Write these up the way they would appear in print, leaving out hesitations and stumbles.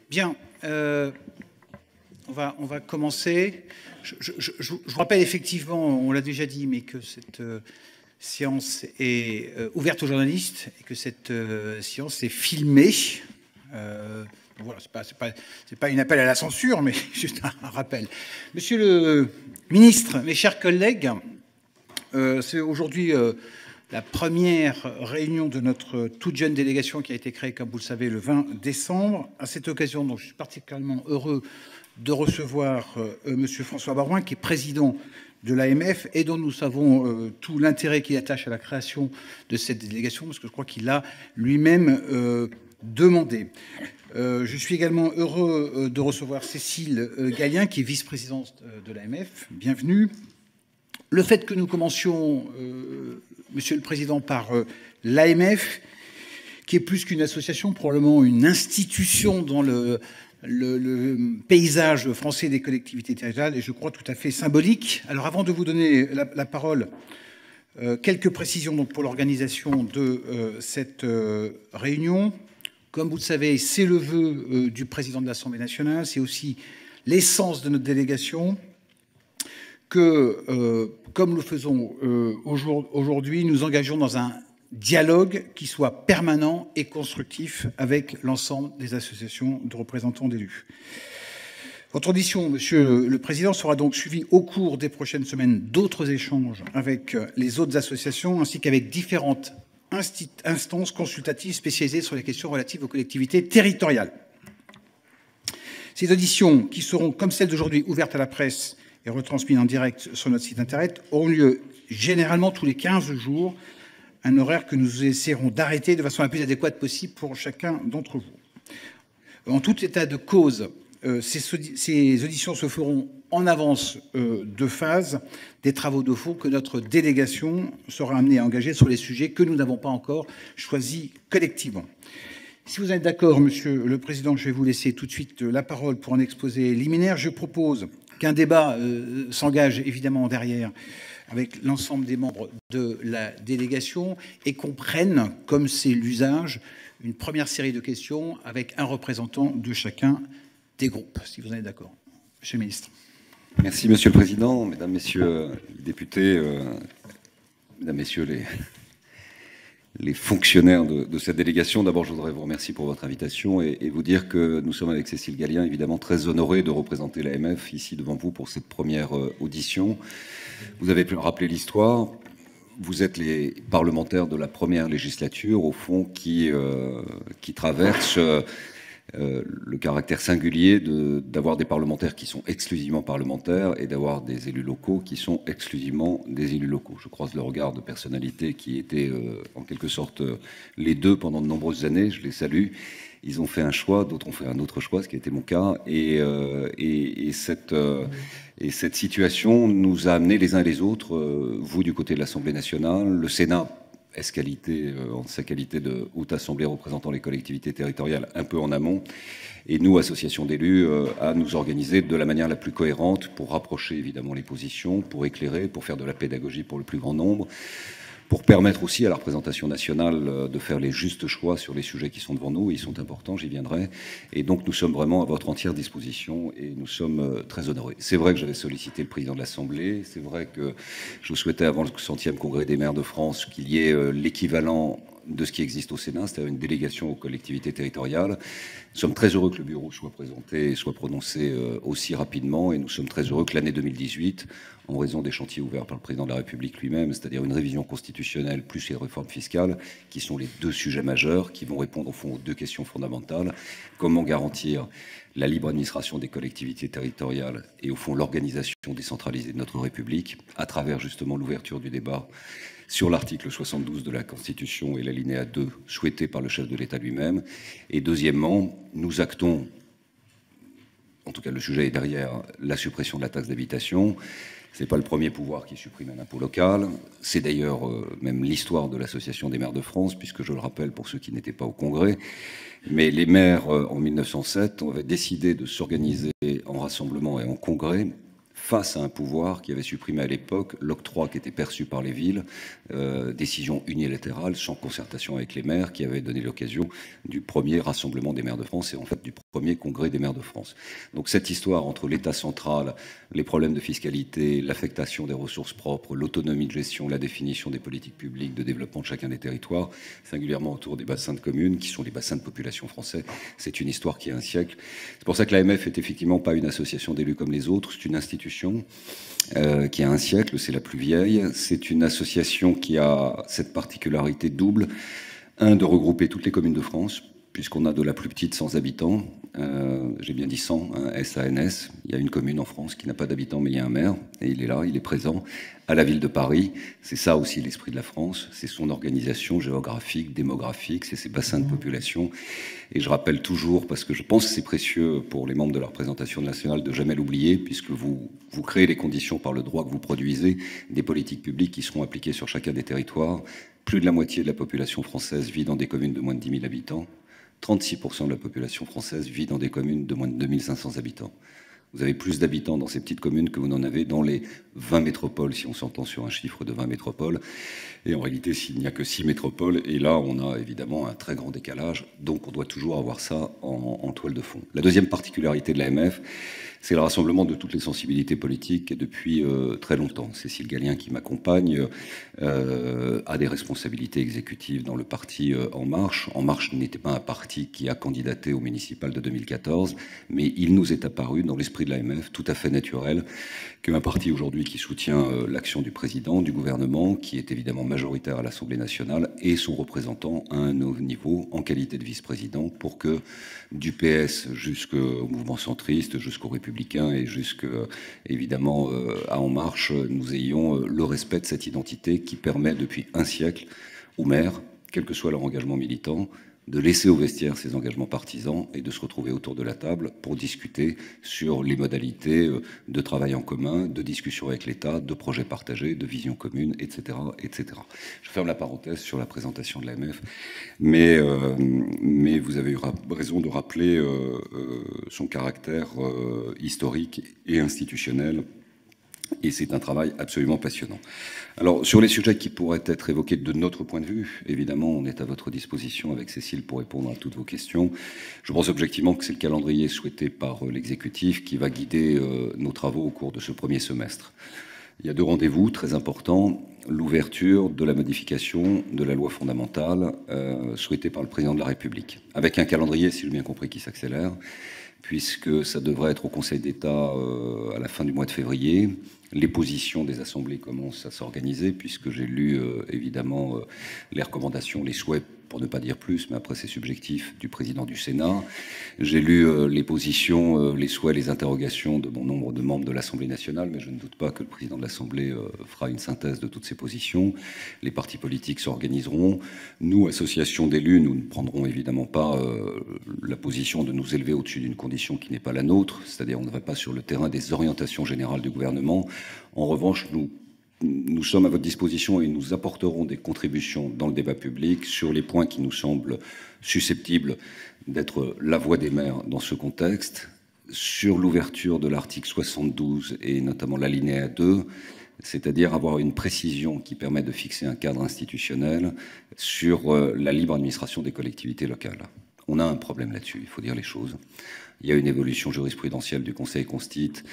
Bien, on va commencer. Je vous rappelle effectivement, on l'a déjà dit, mais que cette séance est ouverte aux journalistes et que cette séance est filmée. Voilà, c'est pas une appel à la censure, mais juste un rappel. Monsieur le ministre, mes chers collègues, c'est aujourd'hui la première réunion de notre toute jeune délégation qui a été créée, comme vous le savez, le 20 décembre. À cette occasion, donc, je suis particulièrement heureux de recevoir monsieur François Baroin, qui est président de l'AMF et dont nous savons tout l'intérêt qu'il attache à la création de cette délégation, parce que je crois qu'il l'a lui-même demandé. Je suis également heureux de recevoir Cécile Gallien, qui est vice-présidente de l'AMF. Bienvenue. Le fait que nous commencions, Monsieur le Président, par l'AMF, qui est plus qu'une association, probablement une institution dans le paysage français des collectivités territoriales, et je crois tout à fait symbolique. Alors avant de vous donner la parole, quelques précisions donc, pour l'organisation de cette réunion. Comme vous le savez, c'est le vœu du président de l'Assemblée nationale, c'est aussi l'essence de notre délégation, que, comme nous le faisons aujourd'hui, nous engageons dans un dialogue qui soit permanent et constructif avec l'ensemble des associations de représentants d'élus. Votre audition, Monsieur le Président, sera donc suivie au cours des prochaines semaines d'autres échanges avec les autres associations ainsi qu'avec différentes instances consultatives spécialisées sur les questions relatives aux collectivités territoriales. Ces auditions, qui seront, comme celles d'aujourd'hui, ouvertes à la presse et retransmises en direct sur notre site internet, auront lieu généralement tous les 15 jours, un horaire que nous essaierons d'arrêter de façon la plus adéquate possible pour chacun d'entre vous. En tout état de cause, ces auditions se feront en avance de phase des travaux de fond que notre délégation sera amenée à engager sur les sujets que nous n'avons pas encore choisis collectivement. Si vous êtes d'accord, Monsieur le Président, je vais vous laisser tout de suite la parole pour un exposé liminaire. Je propose qu'un débat s'engage évidemment derrière avec l'ensemble des membres de la délégation et qu'on prenne, comme c'est l'usage, une première série de questions avec un représentant de chacun des groupes, si vous êtes d'accord. Monsieur le ministre. Merci, Monsieur le Président, Mesdames, Messieurs les députés, Mesdames, Messieurs les fonctionnaires de cette délégation. D'abord, je voudrais vous remercier pour votre invitation et vous dire que nous sommes avec Cécile Gallien, évidemment très honorés de représenter l'AMF ici devant vous pour cette première audition. Vous avez pu rappeler l'histoire. Vous êtes les parlementaires de la première législature, au fond, qui traverse le caractère singulier d'avoir des parlementaires qui sont exclusivement parlementaires et d'avoir des élus locaux qui sont exclusivement des élus locaux. Je croise le regard de personnalités qui étaient en quelque sorte les deux pendant de nombreuses années. Je les salue. Ils ont fait un choix, d'autres ont fait un autre choix, ce qui a été mon cas. Et cette situation nous a amenés les uns et les autres, vous du côté de l'Assemblée nationale, le Sénat, en sa qualité de haute assemblée représentant les collectivités territoriales un peu en amont, et nous, associations d'élus, à nous organiser de la manière la plus cohérente pour rapprocher évidemment les positions, pour éclairer, pour faire de la pédagogie pour le plus grand nombre, pour permettre aussi à la représentation nationale de faire les justes choix sur les sujets qui sont devant nous. Ils sont importants, j'y viendrai. Et donc, nous sommes vraiment à votre entière disposition et nous sommes très honorés. C'est vrai que j'avais sollicité le président de l'Assemblée. C'est vrai que je souhaitais, avant le 100e congrès des maires de France, qu'il y ait l'équivalent de ce qui existe au Sénat, c'est-à-dire une délégation aux collectivités territoriales. Nous sommes très heureux que le bureau soit présenté et soit prononcé aussi rapidement, et nous sommes très heureux que l'année 2018, en raison des chantiers ouverts par le président de la République lui-même, c'est-à-dire une révision constitutionnelle plus les réformes fiscales, qui sont les deux sujets majeurs, qui vont répondre au fond aux deux questions fondamentales. Comment garantir la libre administration des collectivités territoriales et au fond l'organisation décentralisée de notre République, à travers justement l'ouverture du débat sur l'article 72 de la Constitution et l'alinéa 2 souhaité par le chef de l'État lui-même. Et deuxièmement, nous actons, en tout cas le sujet est derrière, la suppression de la taxe d'habitation. Ce n'est pas le premier pouvoir qui supprime un impôt local. C'est d'ailleurs même l'histoire de l'Association des maires de France, puisque je le rappelle pour ceux qui n'étaient pas au Congrès. Mais les maires, en 1907, avaient décidé de s'organiser en rassemblement et en congrès face à un pouvoir qui avait supprimé à l'époque l'octroi qui était perçu par les villes, décision unilatérale, sans concertation avec les maires, qui avait donné l'occasion du premier rassemblement des maires de France et en fait du premier congrès des maires de France. Donc cette histoire entre l'État central, les problèmes de fiscalité, l'affectation des ressources propres, l'autonomie de gestion, la définition des politiques publiques de développement de chacun des territoires, singulièrement autour des bassins de communes, qui sont les bassins de population français, c'est une histoire qui a un siècle. C'est pour ça que l'AMF est effectivement pas une association d'élus comme les autres, c'est une institution qui a un siècle, c'est la plus vieille. C'est une association qui a cette particularité double, de regrouper toutes les communes de France, puisqu'on a de la plus petite 100 habitants, j'ai bien dit 100, SANS, il y a une commune en France qui n'a pas d'habitants, mais il y a un maire, et il est là, il est présent, à la ville de Paris. C'est ça aussi l'esprit de la France, c'est son organisation géographique, démographique, c'est ses bassins de population. Et je rappelle toujours, parce que je pense que c'est précieux pour les membres de la représentation nationale de jamais l'oublier, puisque vous créez les conditions par le droit que vous produisez, des politiques publiques qui seront appliquées sur chacun des territoires. Plus de la moitié de la population française vit dans des communes de moins de 10 000 habitants. 36% de la population française vit dans des communes de moins de 2500 habitants. Vous avez plus d'habitants dans ces petites communes que vous n'en avez dans les 20 métropoles, si on s'entend sur un chiffre de 20 métropoles. Et en réalité, s'il n'y a que 6 métropoles, et là, on a évidemment un très grand décalage, donc on doit toujours avoir ça en toile de fond. La deuxième particularité de l'AMF, c'est le rassemblement de toutes les sensibilités politiques, et depuis très longtemps. Cécile Gallien, qui m'accompagne, a des responsabilités exécutives dans le parti En Marche. En Marche n'était pas un parti qui a candidaté au municipal de 2014, mais il nous est apparu dans l'esprit de l'AMF tout à fait naturel qu'un parti aujourd'hui qui soutient l'action du président, du gouvernement, qui est évidemment majoritaire à l'Assemblée nationale, et son représentant à un haut niveau en qualité de vice-président, pour que du PS jusqu'au mouvement centriste, jusqu'aux Républicains et jusqu'à évidemment à En Marche, nous ayons le respect de cette identité qui permet depuis un siècle aux maires, quel que soit leur engagement militant, de laisser au vestiaire ses engagements partisans et de se retrouver autour de la table pour discuter sur les modalités de travail en commun, de discussion avec l'État, de projets partagés, de visions communes, etc., etc. Je ferme la parenthèse sur la présentation de l'AMF, mais vous avez eu raison de rappeler son caractère historique et institutionnel. Et c'est un travail absolument passionnant. Alors, sur les sujets qui pourraient être évoqués de notre point de vue, évidemment, on est à votre disposition avec Cécile pour répondre à toutes vos questions. Je pense objectivement que c'est le calendrier souhaité par l'exécutif qui va guider nos travaux au cours de ce premier semestre. Il y a deux rendez-vous très importants. L'ouverture de la modification de la loi fondamentale souhaitée par le président de la République, avec un calendrier, si j'ai bien compris, qui s'accélère, puisque ça devrait être au Conseil d'État à la fin du mois de février. Les positions des assemblées commencent à s'organiser, puisque j'ai lu évidemment les recommandations, les souhaits, pour ne pas dire plus, mais après c'est subjectif, du président du Sénat. J'ai lu les positions, les souhaits, les interrogations de bon nombre de membres de l'Assemblée nationale, mais je ne doute pas que le président de l'Assemblée fera une synthèse de toutes ces positions. Les partis politiques s'organiseront. Nous, associations d'élus, nous ne prendrons évidemment pas la position de nous élever au-dessus d'une condition qui n'est pas la nôtre, c'est-à-dire on ne va pas sur le terrain des orientations générales du gouvernement. En revanche, nous sommes à votre disposition et nous apporterons des contributions dans le débat public sur les points qui nous semblent susceptibles d'être la voix des maires dans ce contexte, sur l'ouverture de l'article 72 et notamment l'alinéa 2, c'est-à-dire avoir une précision qui permet de fixer un cadre institutionnel sur la libre administration des collectivités locales. On a un problème là-dessus, il faut dire les choses. Il y a une évolution jurisprudentielle du Conseil constitutionnel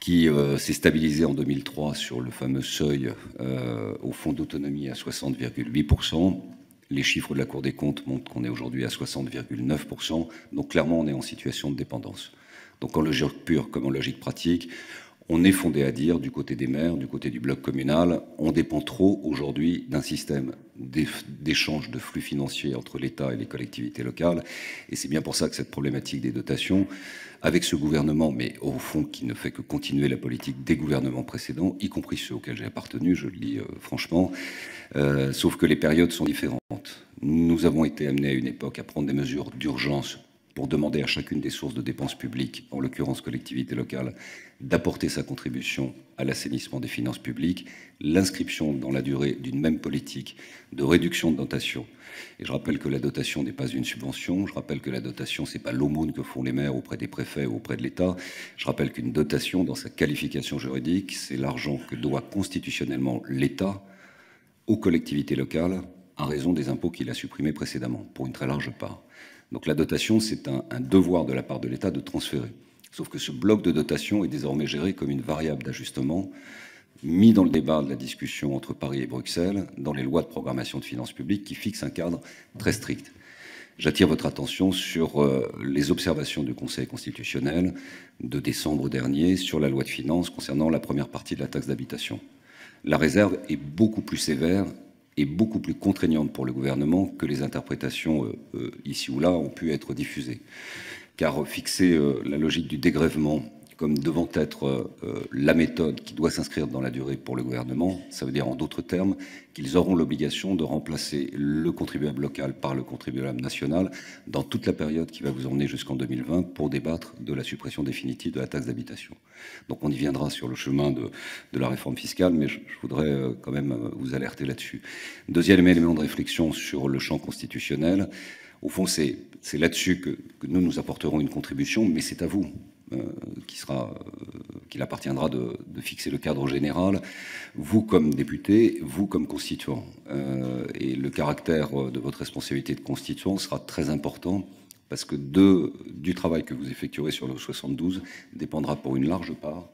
qui s'est stabilisé en 2003 sur le fameux seuil au fonds d'autonomie à 60,8%. Les chiffres de la Cour des comptes montrent qu'on est aujourd'hui à 60,9%. Donc clairement, on est en situation de dépendance. Donc en logique pure comme en logique pratique, on est fondé à dire, du côté des maires, du côté du bloc communal, on dépend trop aujourd'hui d'un système d'échange de flux financiers entre l'État et les collectivités locales. Et c'est bien pour ça que cette problématique des dotations, avec ce gouvernement, mais au fond qui ne fait que continuer la politique des gouvernements précédents, y compris ceux auxquels j'ai appartenu, je le dis franchement, sauf que les périodes sont différentes. Nous avons été amenés à une époque à prendre des mesures d'urgence pour demander à chacune des sources de dépenses publiques, en l'occurrence collectivités locales, d'apporter sa contribution à l'assainissement des finances publiques, l'inscription dans la durée d'une même politique de réduction de dotation. Et je rappelle que la dotation n'est pas une subvention, je rappelle que la dotation, c'est pas l'aumône que font les maires auprès des préfets ou auprès de l'État. Je rappelle qu'une dotation, dans sa qualification juridique, c'est l'argent que doit constitutionnellement l'État aux collectivités locales à raison des impôts qu'il a supprimés précédemment, pour une très large part. Donc la dotation, c'est un devoir de la part de l'État de transférer. Sauf que ce bloc de dotation est désormais géré comme une variable d'ajustement mis dans le débat de la discussion entre Paris et Bruxelles dans les lois de programmation de finances publiques qui fixent un cadre très strict. J'attire votre attention sur les observations du Conseil constitutionnel de décembre dernier sur la loi de finances concernant la première partie de la taxe d'habitation. La réserve est beaucoup plus sévère et beaucoup plus contraignante pour le gouvernement que les interprétations ici ou là ont pu être diffusées. Car fixer la logique du dégrèvement comme devant être la méthode qui doit s'inscrire dans la durée pour le gouvernement, ça veut dire en d'autres termes qu'ils auront l'obligation de remplacer le contribuable local par le contribuable national dans toute la période qui va vous emmener jusqu'en 2020 pour débattre de la suppression définitive de la taxe d'habitation. Donc on y viendra sur le chemin de la réforme fiscale, mais je voudrais quand même vous alerter là-dessus. Deuxième élément de réflexion sur le champ constitutionnel, au fond c'est là-dessus que nous apporterons une contribution, mais c'est à vous. Qu'il appartiendra de fixer le cadre général, vous comme député, vous comme constituant. Et le caractère de votre responsabilité de constituant sera très important parce que du travail que vous effectuerez sur le 72 dépendra pour une large part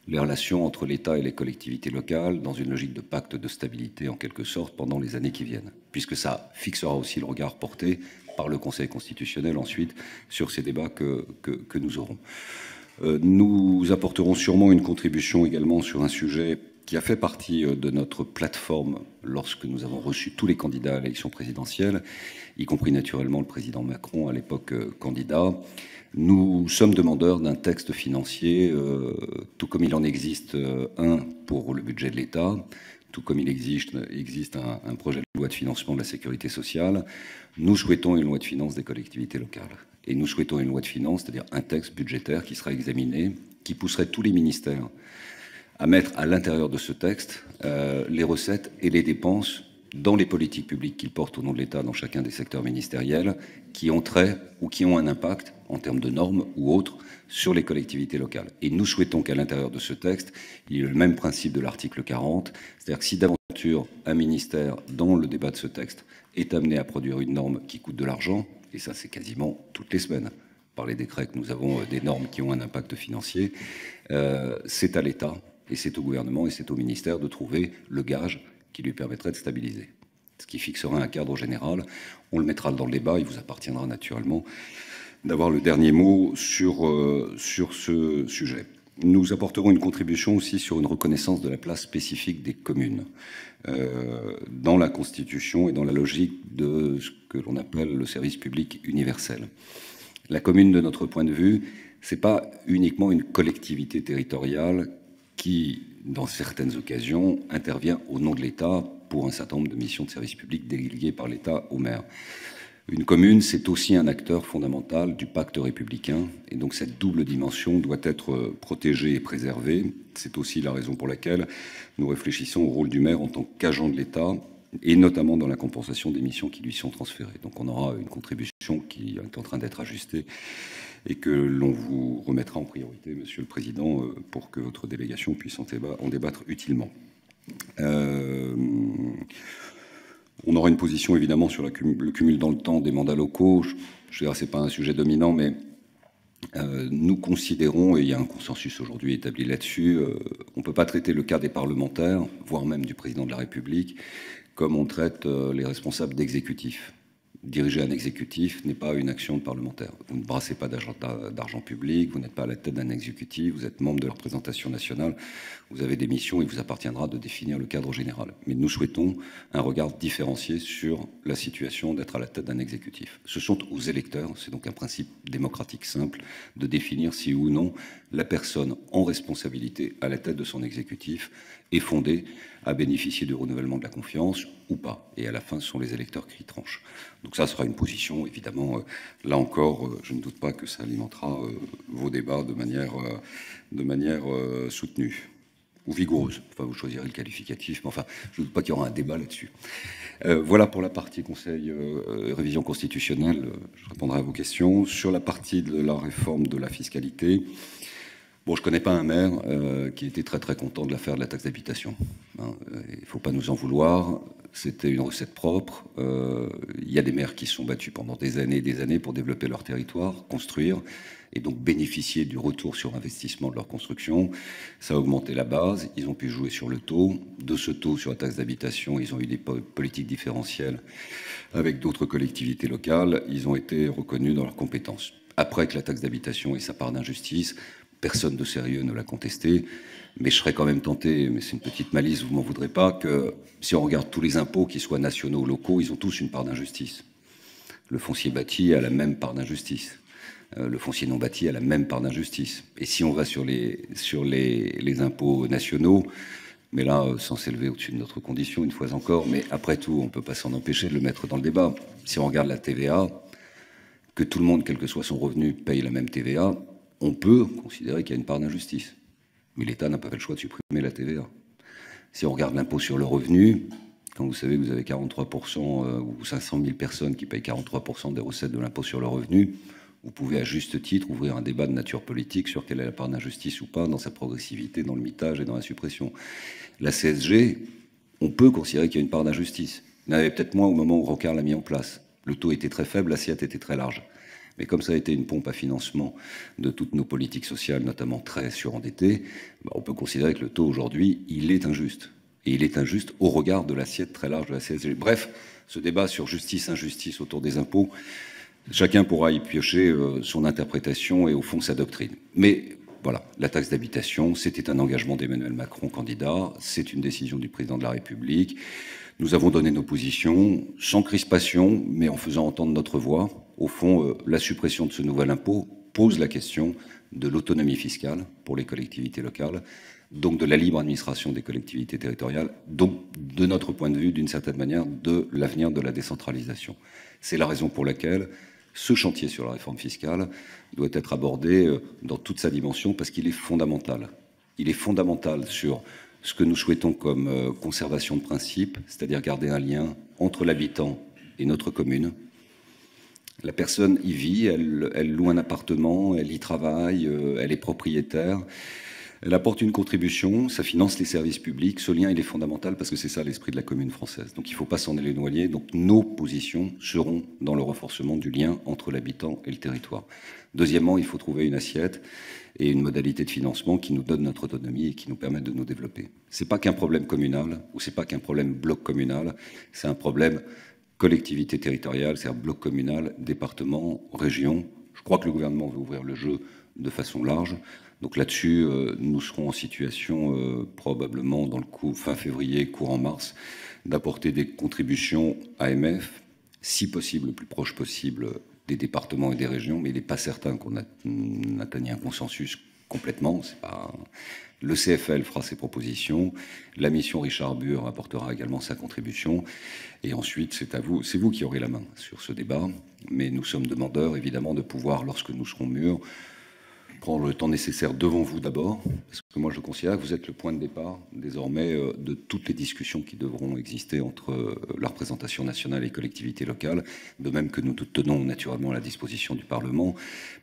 les relations entre l'État et les collectivités locales dans une logique de pacte de stabilité en quelque sorte pendant les années qui viennent, puisque ça fixera aussi le regard porté par le Conseil constitutionnel ensuite sur ces débats que nous aurons. Nous apporterons sûrement une contribution également sur un sujet qui a fait partie de notre plateforme lorsque nous avons reçu tous les candidats à l'élection présidentielle, y compris naturellement le président Macron à l'époque candidat. Nous sommes demandeurs d'un texte financier, tout comme il en existe un pour le budget de l'État, tout comme il existe un projet de loi de financement de la sécurité sociale. Nous souhaitons une loi de finances des collectivités locales. Et nous souhaitons une loi de finances, c'est-à-dire un texte budgétaire qui sera examiné, qui pousserait tous les ministères à mettre à l'intérieur de ce texte les recettes et les dépenses dans les politiques publiques qu'ils portent au nom de l'État dans chacun des secteurs ministériels, qui ont trait ou qui ont un impact en termes de normes ou autres sur les collectivités locales. Et nous souhaitons qu'à l'intérieur de ce texte, il y ait le même principe de l'article 40, c'est-à-dire que si d'aventure un ministère, dans le débat de ce texte, est amené à produire une norme qui coûte de l'argent, et ça c'est quasiment toutes les semaines, par les décrets que nous avons des normes qui ont un impact financier, c'est à l'État, et c'est au gouvernement, et c'est au ministère de trouver le gage qui lui permettrait de stabiliser. Ce qui fixera un cadre général, on le mettra dans le débat, il vous appartiendra naturellement d'avoir le dernier mot sur ce sujet. Nous apporterons une contribution aussi sur une reconnaissance de la place spécifique des communes dans la Constitution et dans la logique de ce que l'on appelle le service public universel. La commune, de notre point de vue, c'est pas uniquement une collectivité territoriale qui, dans certaines occasions, intervient au nom de l'État pour un certain nombre de missions de service public déléguées par l'État au maire. Une commune, c'est aussi un acteur fondamental du pacte républicain, et donc cette double dimension doit être protégée et préservée. C'est aussi la raison pour laquelle nous réfléchissons au rôle du maire en tant qu'agent de l'État, et notamment dans la compensation des missions qui lui sont transférées. Donc on aura une contribution qui est en train d'être ajustée et que l'on vous remettra en priorité, Monsieur le Président, pour que votre délégation puisse en débattre utilement. On aura une position évidemment sur le cumul dans le temps des mandats locaux. Je dirais que ce n'est pas un sujet dominant, mais nous considérons, et il y a un consensus aujourd'hui établi là-dessus, on ne peut pas traiter le cas des parlementaires, voire même du président de la République, comme on traite les responsables d'exécutifs. Diriger un exécutif n'est pas une action de parlementaire. Vous ne brassez pas d'argent public, vous n'êtes pas à la tête d'un exécutif, vous êtes membre de la représentation nationale, vous avez des missions et il vous appartiendra de définir le cadre général. Mais nous souhaitons un regard différencié sur la situation d'être à la tête d'un exécutif. Ce sont aux électeurs, c'est donc un principe démocratique simple, de définir si ou non la personne en responsabilité à la tête de son exécutif est fondée à bénéficier du renouvellement de la confiance ou pas. Et à la fin, ce sont les électeurs qui tranchent. Donc ça sera une position, évidemment, là encore, je ne doute pas que ça alimentera vos débats de manière soutenue ou vigoureuse. Enfin, vous choisirez le qualificatif, mais enfin, je ne doute pas qu'il y aura un débat là-dessus. Voilà pour la partie Conseil révision constitutionnelle. Je répondrai à vos questions. Sur la partie de la réforme de la fiscalité, Bon, je ne connais pas un maire qui était très très content de l'affaire de la taxe d'habitation. Hein, il ne faut pas nous en vouloir. C'était une recette propre. Il y a des maires qui se sont battus pendant des années pour développer leur territoire, construire, et donc bénéficier du retour sur investissement de leur construction. Ça a augmenté la base. Ils ont pu jouer sur le taux. De ce taux sur la taxe d'habitation, ils ont eu des politiques différentielles avec d'autres collectivités locales. Ils ont été reconnus dans leurs compétences. Après que la taxe d'habitation ait sa part d'injustice, personne de sérieux ne l'a contesté, mais je serais quand même tenté, mais c'est une petite malice, vous m'en voudrez pas, que si on regarde tous les impôts, qu'ils soient nationaux ou locaux, ils ont tous une part d'injustice. Le foncier bâti a la même part d'injustice. Le foncier non bâti a la même part d'injustice. Et si on va sur les impôts nationaux, mais là, sans s'élever au-dessus de notre condition, une fois encore, mais après tout, on ne peut pas s'en empêcher de le mettre dans le débat. Si on regarde la TVA, que tout le monde, quel que soit son revenu, paye la même TVA, on peut considérer qu'il y a une part d'injustice. Mais l'État n'a pas fait le choix de supprimer la TVA. Si on regarde l'impôt sur le revenu, quand vous savez que vous avez 43% ou 500 000 personnes qui payent 43% des recettes de l'impôt sur le revenu, vous pouvez à juste titre ouvrir un débat de nature politique sur quelle est la part d'injustice ou pas dans sa progressivité, dans le mitage et dans la suppression. La CSG, on peut considérer qu'il y a une part d'injustice. Il y en avait peut-être moins au moment où Rocard l'a mis en place. Le taux était très faible, l'assiette était très large. Mais comme ça a été une pompe à financement de toutes nos politiques sociales, notamment très surendettées, on peut considérer que le taux aujourd'hui, il est injuste. Et il est injuste au regard de l'assiette très large de la CSG. Bref, ce débat sur justice-injustice autour des impôts, chacun pourra y piocher son interprétation et au fond sa doctrine. Mais voilà, la taxe d'habitation, c'était un engagement d'Emmanuel Macron, candidat, c'est une décision du président de la République. Nous avons donné nos positions, sans crispation, mais en faisant entendre notre voix. Au fond, la suppression de ce nouvel impôt pose la question de l'autonomie fiscale pour les collectivités locales, donc de la libre administration des collectivités territoriales, donc de notre point de vue, d'une certaine manière, de l'avenir de la décentralisation. C'est la raison pour laquelle ce chantier sur la réforme fiscale doit être abordé dans toute sa dimension, parce qu'il est fondamental. Il est fondamental sur ce que nous souhaitons comme conservation de principe, c'est-à-dire garder un lien entre l'habitant et notre commune. La personne y vit, elle loue un appartement, elle y travaille, elle est propriétaire, elle apporte une contribution, ça finance les services publics. Ce lien, il est fondamental parce que c'est ça l'esprit de la commune française. Donc il ne faut pas s'en éloigner. Donc nos positions seront dans le renforcement du lien entre l'habitant et le territoire. Deuxièmement, il faut trouver une assiette et une modalité de financement qui nous donne notre autonomie et qui nous permette de nous développer. Ce n'est pas qu'un problème communal ou ce n'est pas qu'un problème bloc communal, c'est un problème collectivité territoriale, c'est-à-dire bloc communal, département, région. Je crois que le gouvernement veut ouvrir le jeu de façon large. Donc là-dessus, nous serons en situation probablement dans le fin février, courant mars, d'apporter des contributions AMF, si possible, le plus proche possible des départements et des régions, mais il n'est pas certain qu'on atteigne un consensus complètement. C'est pas... Le CFL fera ses propositions, la mission Richard Burr apportera également sa contribution, et ensuite c'est à vous, c'est vous qui aurez la main sur ce débat, mais nous sommes demandeurs évidemment de pouvoir, lorsque nous serons mûrs, prendre le temps nécessaire devant vous d'abord, parce que moi je considère que vous êtes le point de départ désormais de toutes les discussions qui devront exister entre la représentation nationale et les collectivités locales, de même que nous nous tenons naturellement à la disposition du Parlement,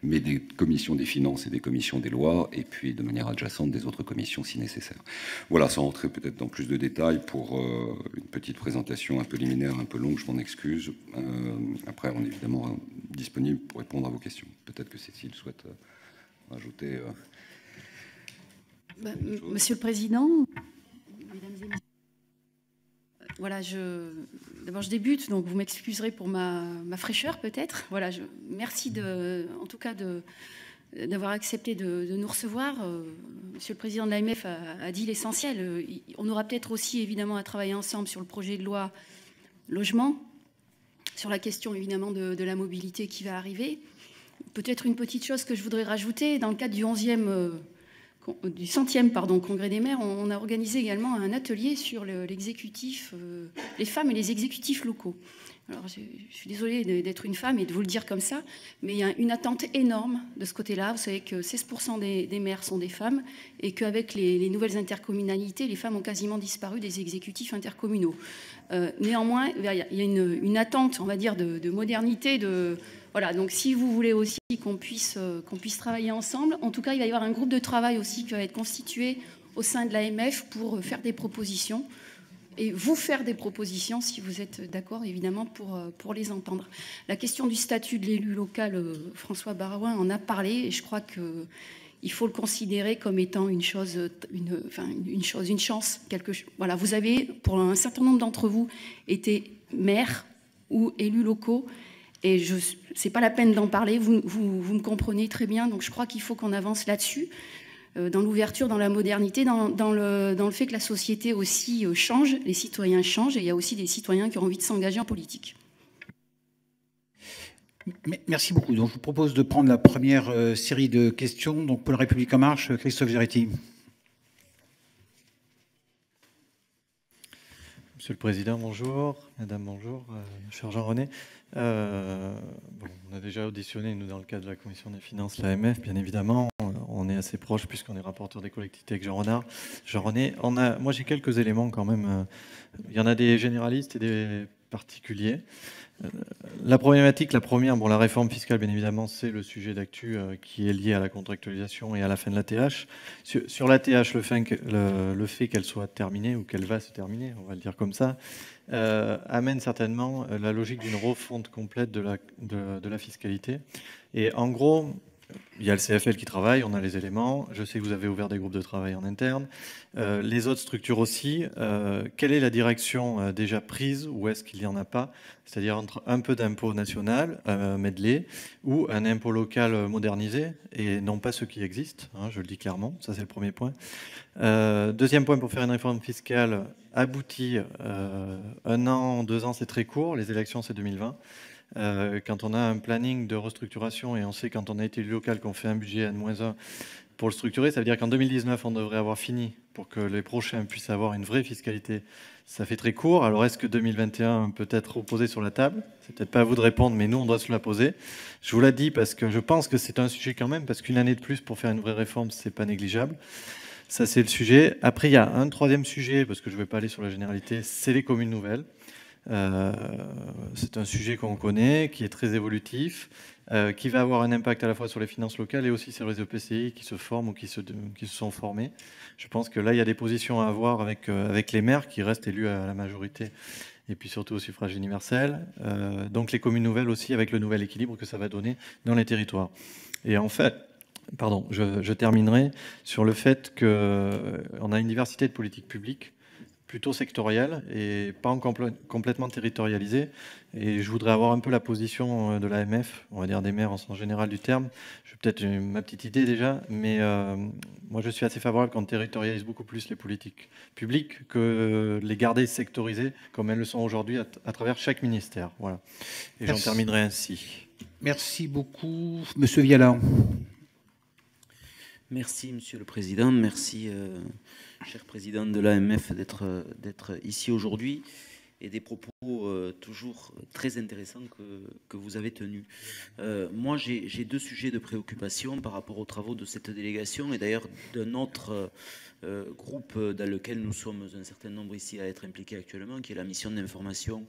mais des commissions des finances et des commissions des lois, et puis de manière adjacente des autres commissions si nécessaire. Voilà, sans rentrer peut-être dans plus de détails pour une petite présentation un peu liminaire, un peu longue, je m'en excuse. Après, on est évidemment disponible pour répondre à vos questions. Peut-être que Cécile souhaite... ajouter. Monsieur le Président, mesdames et messieurs, voilà, d'abord je débute, donc vous m'excuserez pour ma fraîcheur peut-être. Voilà, merci en tout cas d'avoir accepté de nous recevoir. Monsieur le Président de l'AMF a dit l'essentiel. On aura peut-être aussi évidemment à travailler ensemble sur le projet de loi logement, sur la question évidemment de la mobilité qui va arriver. Peut-être une petite chose que je voudrais rajouter, dans le cadre du 100e congrès des maires, on a organisé également un atelier sur l'exécutif, les femmes et les exécutifs locaux. Alors, je suis désolée d'être une femme et de vous le dire comme ça, mais il y a une attente énorme de ce côté-là. Vous savez que 16% des maires sont des femmes et qu'avec les nouvelles intercommunalités, les femmes ont quasiment disparu des exécutifs intercommunaux. Néanmoins, il y a une attente, on va dire, de modernité, Voilà, donc si vous voulez aussi qu'on puisse travailler ensemble, en tout cas, il va y avoir un groupe de travail aussi qui va être constitué au sein de l'AMF pour faire des propositions et vous faire des propositions, si vous êtes d'accord, évidemment, pour les entendre. La question du statut de l'élu local, François Barouin en a parlé, et je crois qu'il faut le considérer comme étant une chance, voilà, vous avez, pour un certain nombre d'entre vous, été maire ou élus locaux, et c'est pas la peine d'en parler, vous me comprenez très bien, donc je crois qu'il faut qu'on avance là-dessus, dans l'ouverture, dans la modernité, dans le fait que la société aussi change, les citoyens changent, et il y a aussi des citoyens qui ont envie de s'engager en politique. Merci beaucoup. Donc, je vous propose de prendre la première série de questions. Donc, pour la République En Marche, Christophe Géretti. Monsieur le Président, bonjour. Madame, bonjour. Cher Jean-René. On a déjà auditionné, nous, dans le cadre de la Commission des Finances, l'AMF, bien évidemment. On est assez proche, puisqu'on est rapporteur des collectivités avec Jean-René. Moi, j'ai quelques éléments quand même. Il y en a des généralistes et des particuliers. La problématique, la première, la réforme fiscale, bien évidemment, c'est le sujet d'actu qui est lié à la contractualisation et à la fin de la TH. Sur la TH, le fait qu'elle soit terminée ou qu'elle va se terminer, on va le dire comme ça, amène certainement la logique d'une refonte complète de la fiscalité. Et en gros, il y a le CFL qui travaille, on a les éléments. Je sais que vous avez ouvert des groupes de travail en interne. Les autres structures aussi. Quelle est la direction déjà prise ou est-ce qu'il n'y en a pas? C'est-à-dire entre un peu d'impôt national, medley, ou un impôt local modernisé, et non pas ceux qui existent, hein, je le dis clairement. Ça, c'est le premier point. Deuxième point, pour faire une réforme fiscale aboutie, 1 an, 2 ans, c'est très court. Les élections, c'est 2020. Quand on a un planning de restructuration et on sait quand on a été élu local qu'on fait un budget N-1 pour le structurer, ça veut dire qu'en 2019 on devrait avoir fini pour que les prochains puissent avoir une vraie fiscalité. Ça fait très court. Alors est-ce que 2021 peut être posé sur la table? C'est peut-être pas à vous de répondre, mais nous on doit se la poser. Je vous l'ai dit parce que je pense que c'est un sujet quand même, parce qu'une année de plus pour faire une vraie réforme, c'est pas négligeable. Ça c'est le sujet. Après il y a un troisième sujet, parce que je ne vais pas aller sur la généralité, c'est les communes nouvelles. C'est un sujet qu'on connaît, qui est très évolutif, qui va avoir un impact à la fois sur les finances locales et aussi sur les EPCI qui se forment ou qui se sont formés. Je pense que là, il y a des positions à avoir avec les maires qui restent élus à la majorité et puis surtout au suffrage universel. Donc les communes nouvelles aussi, avec le nouvel équilibre que ça va donner dans les territoires. Et en fait, je terminerai sur le fait qu'on a une diversité de politiques publiques plutôt sectorielle et pas complètement territorialisée. Et je voudrais avoir un peu la position de l'AMF, on va dire des maires en sens général du terme. J'ai peut-être ma petite idée déjà, mais moi je suis assez favorable quand on territorialise beaucoup plus les politiques publiques que les garder sectorisées comme elles le sont aujourd'hui à travers chaque ministère. Voilà. Et j'en terminerai ainsi. Merci beaucoup. Monsieur Viala. Merci, Monsieur le Président. Merci, cher Président de l'AMF, d'être ici aujourd'hui et des propos toujours très intéressants que vous avez tenus. Moi, j'ai 2 sujets de préoccupation par rapport aux travaux de cette délégation et d'ailleurs d'un autre groupe dans lequel nous sommes un certain nombre ici à être impliqués actuellement, qui est la mission d'information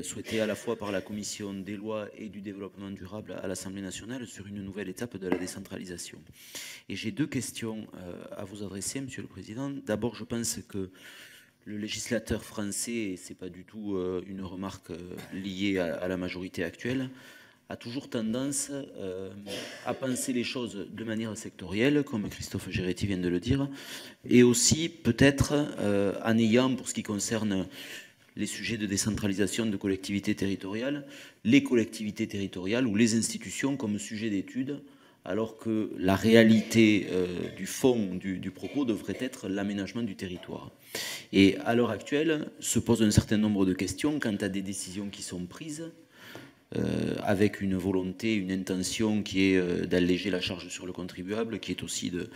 souhaitée à la fois par la Commission des lois et du développement durable à l'Assemblée nationale sur une nouvelle étape de la décentralisation. Et j'ai 2 questions à vous adresser, Monsieur le Président. D'abord, je pense que le législateur français, et ce n'est pas du tout une remarque liée à la majorité actuelle, a toujours tendance à penser les choses de manière sectorielle, comme Christophe Géretti vient de le dire, et aussi peut-être en ayant, pour ce qui concerne les sujets de décentralisation de collectivités territoriales, les collectivités territoriales ou les institutions comme sujet d'étude, alors que la réalité du fond du propos devrait être l'aménagement du territoire. Et à l'heure actuelle, se pose un certain nombre de questions quant à des décisions qui sont prises, avec une volonté, une intention qui est d'alléger la charge sur le contribuable, qui est aussi de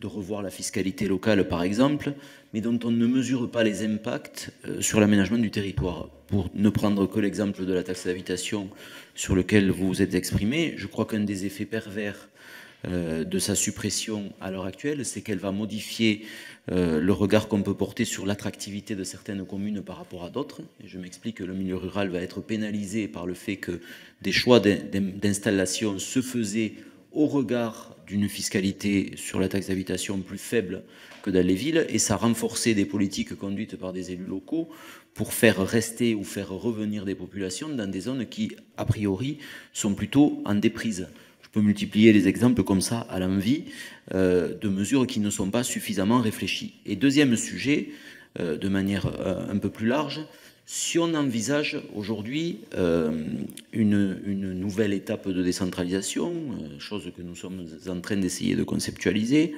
revoir la fiscalité locale par exemple, mais dont on ne mesure pas les impacts sur l'aménagement du territoire. Pour ne prendre que l'exemple de la taxe d'habitation sur lequel vous vous êtes exprimé, je crois qu'un des effets pervers de sa suppression à l'heure actuelle, c'est qu'elle va modifier le regard qu'on peut porter sur l'attractivité de certaines communes par rapport à d'autres. Et je m'explique que le milieu rural va être pénalisé par le fait que des choix d'installation se faisaient au regard d'une fiscalité sur la taxe d'habitation plus faible que dans les villes, et ça renforçait des politiques conduites par des élus locaux pour faire rester ou faire revenir des populations dans des zones qui, a priori, sont plutôt en déprise. Je peux multiplier les exemples comme ça à l'envi de mesures qui ne sont pas suffisamment réfléchies. Et deuxième sujet, de manière un peu plus large, si on envisage aujourd'hui une nouvelle étape de décentralisation, chose que nous sommes en train d'essayer de conceptualiser,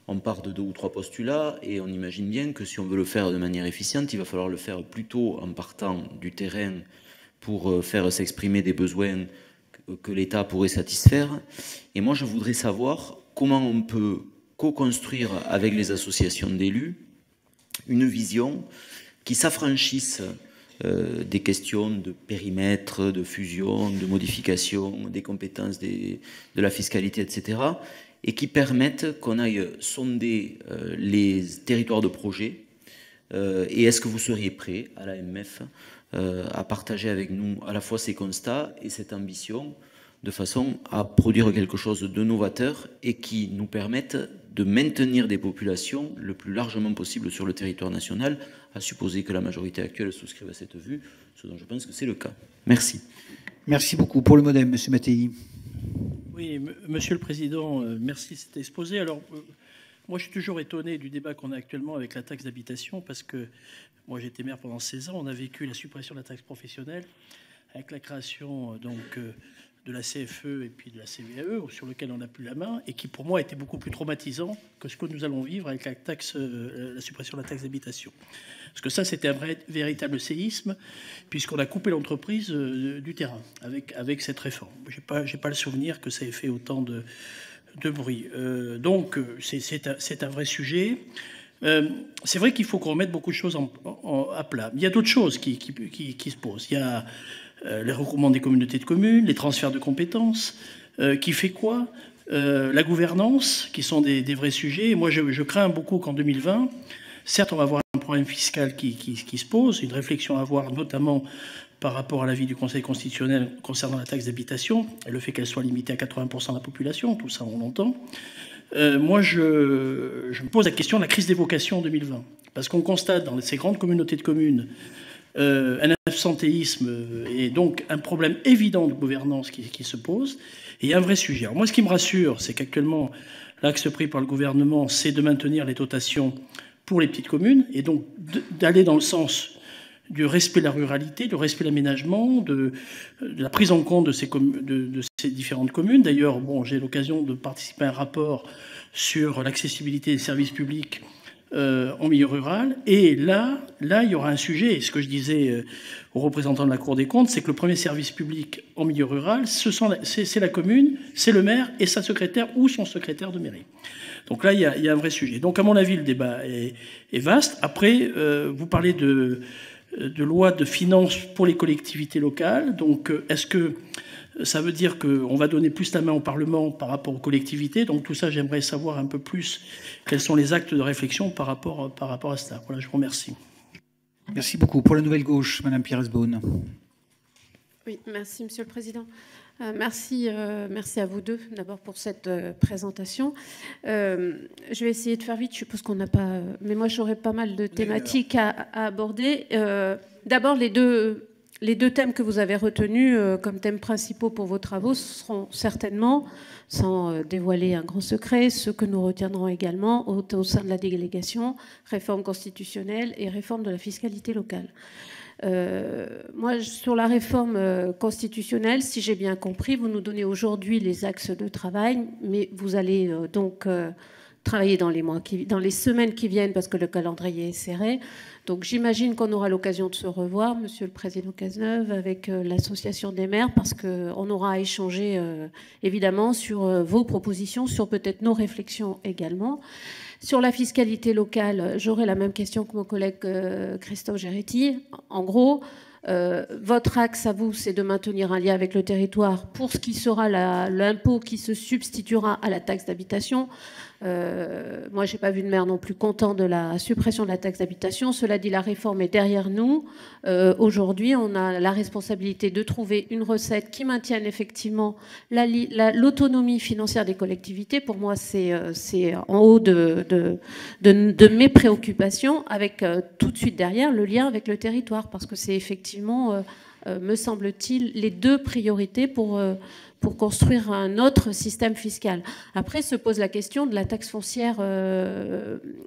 on part de 2 ou 3 postulats et on imagine bien que si on veut le faire de manière efficiente, il va falloir le faire plutôt en partant du terrain pour faire s'exprimer des besoins que l'État pourrait satisfaire. Et moi, je voudrais savoir comment on peut co-construire avec les associations d'élus une vision qui s'affranchisse des questions de périmètre, de fusion, de modification, des compétences de la fiscalité, etc., et qui permettent qu'on aille sonder les territoires de projet. Et est-ce que vous seriez prêt, à l'AMF, à partager avec nous à la fois ces constats et cette ambition, de façon à produire quelque chose de novateur et qui nous permette de maintenir des populations le plus largement possible sur le territoire national, à supposer que la majorité actuelle souscrive à cette vue, ce dont je pense que c'est le cas. Merci. Merci beaucoup. Pour le MoDem, M. Mattei. Oui, Monsieur le Président, merci de cet exposé. Alors, moi, je suis toujours étonné du débat qu'on a actuellement avec la taxe d'habitation, parce que moi, j'étais maire pendant 16 ans, on a vécu la suppression de la taxe professionnelle, avec la création donc de la CFE et puis de la CVAE, sur lequel on n'a plus la main, et qui pour moi était beaucoup plus traumatisant que ce que nous allons vivre avec la suppression de la taxe d'habitation. Parce que ça, c'était un véritable séisme, puisqu'on a coupé l'entreprise du terrain avec cette réforme. J'ai pas le souvenir que ça ait fait autant de bruit. Donc, c'est un vrai sujet. C'est vrai qu'il faut qu'on remette beaucoup de choses à plat. Il y a d'autres choses qui se posent. Il y a les regroupements des communautés de communes, les transferts de compétences, qui fait quoi, la gouvernance, qui sont des vrais sujets. Et moi, je crains beaucoup qu'en 2020, certes, on va avoir un problème fiscal qui se pose, une réflexion à avoir, notamment par rapport à l'avis du Conseil constitutionnel concernant la taxe d'habitation, et le fait qu'elle soit limitée à 80% de la population, tout ça on l'entend. Moi, je me pose la question de la crise des vocations en 2020. Parce qu'on constate dans ces grandes communautés de communes un absentéisme et donc un problème évident de gouvernance qui se pose. Et il y a un vrai sujet. Alors moi, ce qui me rassure, c'est qu'actuellement, l'axe pris par le gouvernement, c'est de maintenir les dotations pour les petites communes et donc d'aller dans le sens du respect de la ruralité, du respect de l'aménagement, de la prise en compte de ces différentes communes. D'ailleurs, bon, j'ai l'occasion de participer à un rapport sur l'accessibilité des services publics en milieu rural. Et là, il y aura un sujet, et ce que je disais aux représentants de la Cour des comptes, c'est que le premier service public en milieu rural, c'est la commune, c'est le maire et sa secrétaire ou son secrétaire de mairie. Donc là, il y a un vrai sujet. Donc à mon avis, le débat est vaste. Après, vous parlez de loi de finances pour les collectivités locales. Donc, est-ce que ça veut dire qu'on va donner plus la main au Parlement par rapport aux collectivités? Donc, tout ça, j'aimerais savoir un peu plus quels sont les actes de réflexion par rapport à cela. Voilà, je vous remercie. Merci beaucoup. Pour la Nouvelle Gauche, Madame Pires-Beaune. Oui, merci, Monsieur le Président. Merci à vous deux, d'abord, pour cette présentation. Je vais essayer de faire vite, je suppose qu'on n'a pas... Mais moi, j'aurais pas mal de thématiques à aborder. D'abord, les deux thèmes que vous avez retenus comme thèmes principaux pour vos travaux seront certainement, sans dévoiler un grand secret, ceux que nous retiendrons également au sein de la délégation, réforme constitutionnelle et réforme de la fiscalité locale. Moi, sur la réforme constitutionnelle, si j'ai bien compris, vous nous donnez aujourd'hui les axes de travail, mais vous allez donc travailler dans les semaines qui viennent parce que le calendrier est serré. Donc j'imagine qu'on aura l'occasion de se revoir, Monsieur le Président Cazeneuve, avec l'association des maires, parce qu'on aura à échanger évidemment sur vos propositions, sur peut-être nos réflexions également. Sur la fiscalité locale, j'aurai la même question que mon collègue Christophe Géretti. En gros, Votre axe à vous, c'est de maintenir un lien avec le territoire pour ce qui sera l'impôt qui se substituera à la taxe d'habitation. Moi, je n'ai pas vu de maire non plus content de la suppression de la taxe d'habitation. Cela dit, la réforme est derrière nous. Aujourd'hui, on a la responsabilité de trouver une recette qui maintienne effectivement l'autonomie financière des collectivités. Pour moi, c'est en haut de mes préoccupations, avec tout de suite derrière le lien avec le territoire, parce que c'est effectivement, me semble-t-il, les deux priorités pour construire un autre système fiscal. Après se pose la question de la taxe foncière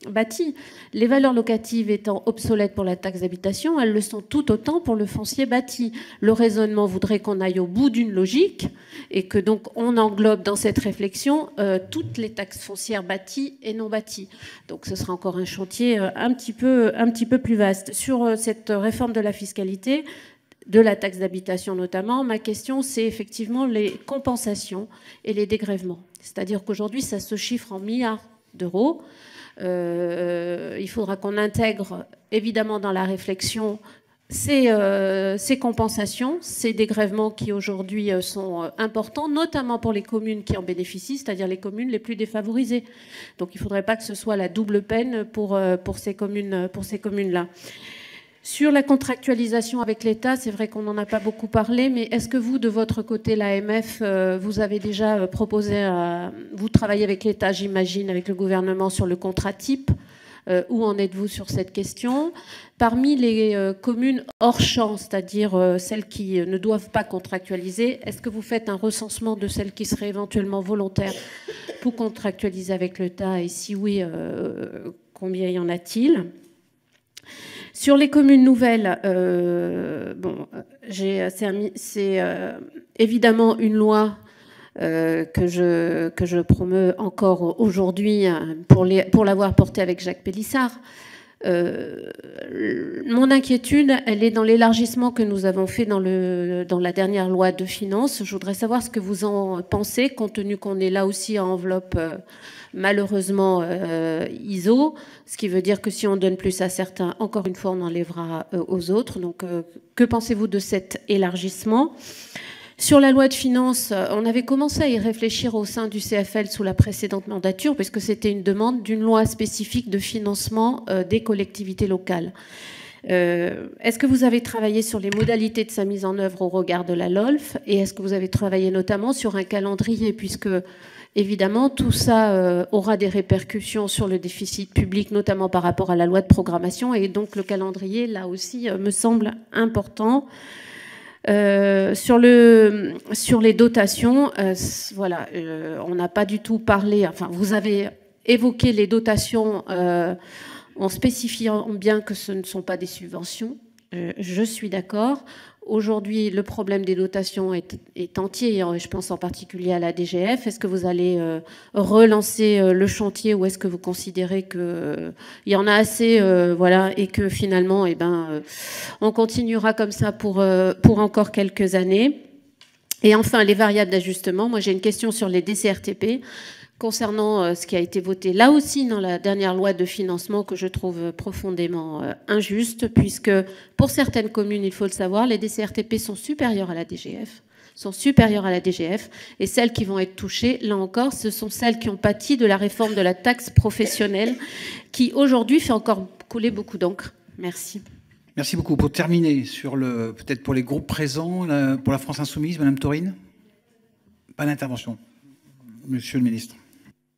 bâtie. Les valeurs locatives étant obsolètes pour la taxe d'habitation, elles le sont tout autant pour le foncier bâti. Le raisonnement voudrait qu'on aille au bout d'une logique et que donc on englobe dans cette réflexion toutes les taxes foncières bâties et non bâties. Donc ce sera encore un chantier un petit peu plus vaste. Sur cette réforme de la fiscalité, de la taxe d'habitation notamment, ma question, c'est effectivement les compensations et les dégrèvements. C'est-à-dire qu'aujourd'hui, ça se chiffre en milliards d'euros. Il faudra qu'on intègre, évidemment, dans la réflexion ces compensations, ces dégrèvements qui aujourd'hui sont importants, notamment pour les communes qui en bénéficient, c'est-à-dire les communes les plus défavorisées. Donc il ne faudrait pas que ce soit la double peine pour ces communes-là. Sur la contractualisation avec l'État, c'est vrai qu'on n'en a pas beaucoup parlé, mais est-ce que vous, de votre côté, l'AMF, vous avez déjà proposé, vous travaillez avec l'État, j'imagine, avec le gouvernement sur le contrat type, où en êtes-vous sur cette question? Parmi les communes hors champ, c'est-à-dire celles qui ne doivent pas contractualiser, est-ce que vous faites un recensement de celles qui seraient éventuellement volontaires pour contractualiser avec l'État? Et si oui, combien y en a-t-il? Sur les communes nouvelles, c'est évidemment une loi que je promeus encore aujourd'hui pour l'avoir portée avec Jacques Pélissard. Mon inquiétude, elle est dans l'élargissement que nous avons fait dans la dernière loi de finances. Je voudrais savoir ce que vous en pensez, compte tenu qu'on est là aussi à enveloppe malheureusement ISO, ce qui veut dire que si on donne plus à certains, encore une fois, on enlèvera aux autres. Donc, que pensez-vous de cet élargissement ? Sur la loi de finances, on avait commencé à y réfléchir au sein du CFL sous la précédente mandature, puisque c'était une demande d'une loi spécifique de financement des collectivités locales. Est-ce que vous avez travaillé sur les modalités de sa mise en œuvre au regard de la LOLF? Et est-ce que vous avez travaillé notamment sur un calendrier, puisque évidemment tout ça aura des répercussions sur le déficit public, notamment par rapport à la loi de programmation, et donc le calendrier, là aussi, me semble important. Sur les dotations, voilà, on n'a pas du tout parlé, enfin vous avez évoqué les dotations en spécifiant bien que ce ne sont pas des subventions, je suis d'accord. Aujourd'hui, le problème des dotations est entier, et je pense en particulier à la DGF. Est-ce que vous allez relancer le chantier, ou est-ce que vous considérez qu'il y en a assez, voilà, et que finalement, on continuera comme ça pour encore quelques années? Et enfin, les variables d'ajustement. Moi, j'ai une question sur les DCRTP concernant ce qui a été voté là aussi dans la dernière loi de financement, que je trouve profondément injuste, puisque pour certaines communes, il faut le savoir, les DCRTP sont supérieures à la DGF, et celles qui vont être touchées, là encore, ce sont celles qui ont pâti de la réforme de la taxe professionnelle, qui aujourd'hui fait encore couler beaucoup d'encre. Merci. Merci beaucoup. Pour terminer, peut-être pour les groupes présents, pour la France Insoumise, Madame Taurine, pas d'intervention. Monsieur le ministre.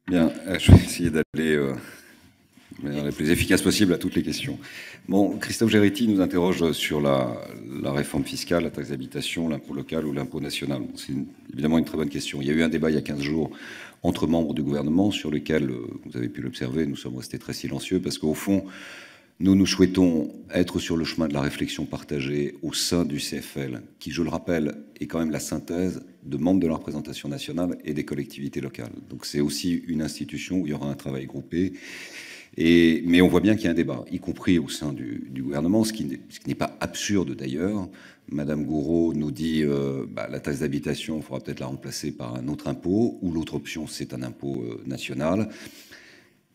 Bien, je vais essayer d'aller de manière la plus efficace possible à toutes les questions. Bon, Christophe Géretti nous interroge sur la réforme fiscale, la taxe d'habitation, l'impôt local ou l'impôt national. C'est évidemment une très bonne question. Il y a eu un débat il y a 15 jours entre membres du gouvernement sur lequel, vous avez pu l'observer, nous sommes restés très silencieux parce qu'au fond, nous souhaitons être sur le chemin de la réflexion partagée au sein du CFL, qui, je le rappelle, est quand même la synthèse de membres de la représentation nationale et des collectivités locales. Donc c'est aussi une institution où il y aura un travail groupé. Mais on voit bien qu'il y a un débat, y compris au sein du gouvernement, ce qui n'est pas absurde d'ailleurs. Madame Gouraud nous dit la taxe d'habitation, il faudra peut-être la remplacer par un autre impôt, ou l'autre option, c'est un impôt national.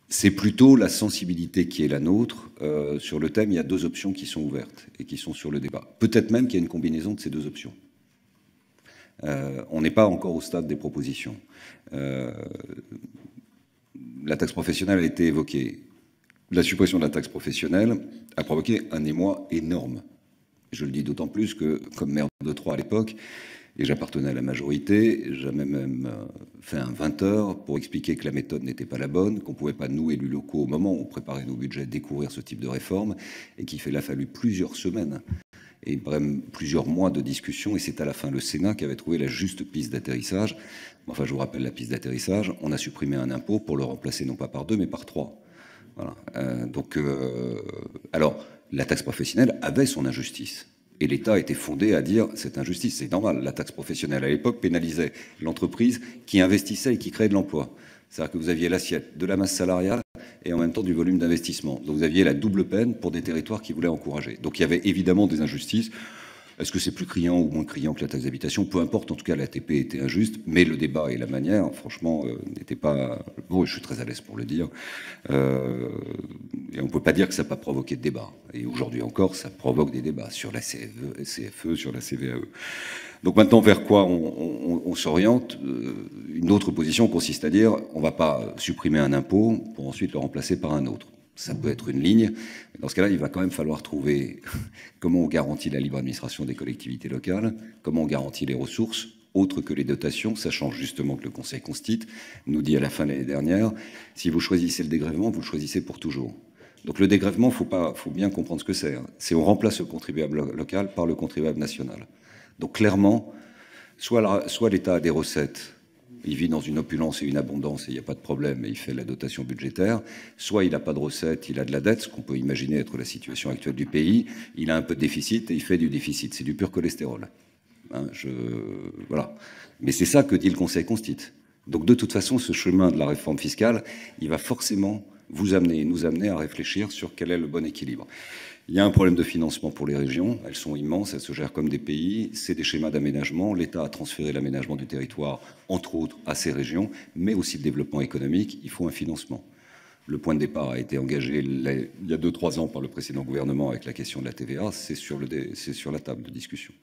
C'est plutôt la sensibilité qui est la nôtre. Sur le thème, il y a deux options qui sont ouvertes et qui sont sur le débat. Peut-être même qu'il y a une combinaison de ces deux options. On n'est pas encore au stade des propositions. La taxe professionnelle a été évoquée. La suppression de la taxe professionnelle a provoqué un émoi énorme. Je le dis d'autant plus que, comme maire de Troyes à l'époque, et j'appartenais à la majorité, j'avais même fait un 20 heures pour expliquer que la méthode n'était pas la bonne, qu'on ne pouvait pas, nous, élus locaux, au moment où on préparait nos budgets, découvrir ce type de réforme, et qu'il a fallu plusieurs semaines et même plusieurs mois de discussion, et c'est à la fin le Sénat qui avait trouvé la juste piste d'atterrissage. Enfin, je vous rappelle la piste d'atterrissage, on a supprimé un impôt pour le remplacer non pas par 2, mais par 3. Voilà. Alors, la taxe professionnelle avait son injustice. Et l'État était fondé à dire cette injustice, c'est normal. La taxe professionnelle à l'époque pénalisait l'entreprise qui investissait et qui créait de l'emploi. C'est-à-dire que vous aviez l'assiette de la masse salariale et en même temps du volume d'investissement. Donc vous aviez la double peine pour des territoires qui voulaient encourager. Donc il y avait évidemment des injustices. Est-ce que c'est plus criant ou moins criant que la taxe d'habitation? Peu importe, en tout cas, l'ATP était injuste, mais le débat et la manière, franchement, n'étaient pas... Bon, je suis très à l'aise pour le dire. Et on ne peut pas dire que ça n'a pas provoqué de débat. Et aujourd'hui encore, ça provoque des débats sur la CFE, sur la CVAE. Donc maintenant, vers quoi on s'oriente? Une autre position consiste à dire on ne va pas supprimer un impôt pour ensuite le remplacer par un autre. Ça peut être une ligne. Mais dans ce cas-là, il va quand même falloir trouver comment on garantit la libre administration des collectivités locales, comment on garantit les ressources, autres que les dotations, sachant justement que le Conseil constitue nous dit à la fin de l'année dernière, si vous choisissez le dégrèvement, vous le choisissez pour toujours. Donc le dégrèvement, faut bien comprendre ce que c'est. C'est on remplace le contribuable local par le contribuable national. Donc clairement, soit l'État a des recettes, il vit dans une opulence et une abondance et il n'y a pas de problème et il fait la dotation budgétaire, soit il n'a pas de recettes, il a de la dette, ce qu'on peut imaginer être la situation actuelle du pays, il a un peu de déficit et il fait du déficit. C'est du pur cholestérol. Voilà. Mais c'est ça que dit le Conseil constitue. Donc de toute façon, ce chemin de la réforme fiscale, il va forcément nous amener à réfléchir sur quel est le bon équilibre. Il y a un problème de financement pour les régions. Elles sont immenses, elles se gèrent comme des pays. C'est des schémas d'aménagement. L'État a transféré l'aménagement du territoire, entre autres, à ces régions, mais aussi le développement économique. Il faut un financement. Le point de départ a été engagé il y a 2-3 ans par le précédent gouvernement avec la question de la TVA. C'est sur la table de discussion.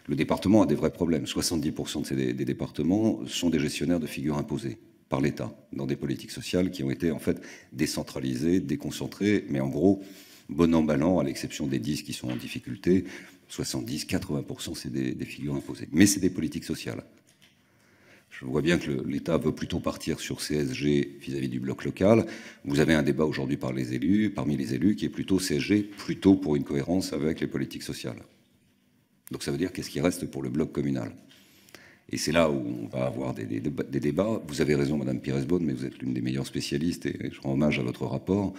Le département a des vrais problèmes. 70% des départements sont des gestionnaires de figures imposées par l'État dans des politiques sociales qui ont été en fait décentralisées, déconcentrées, mais en gros, bon an, mal an, à l'exception des 10 qui sont en difficulté, 70-80% c'est des figures imposées. Mais c'est des politiques sociales. Je vois bien que l'État veut plutôt partir sur CSG vis-à-vis du bloc local. Vous avez un débat aujourd'hui parmi les élus, qui est plutôt CSG, plutôt pour une cohérence avec les politiques sociales. Donc ça veut dire qu'est-ce qui reste pour le bloc communal. Et c'est là où on va avoir des débats. Vous avez raison, Madame Pires-Beaune, mais vous êtes l'une des meilleures spécialistes, et je rends hommage à votre rapport.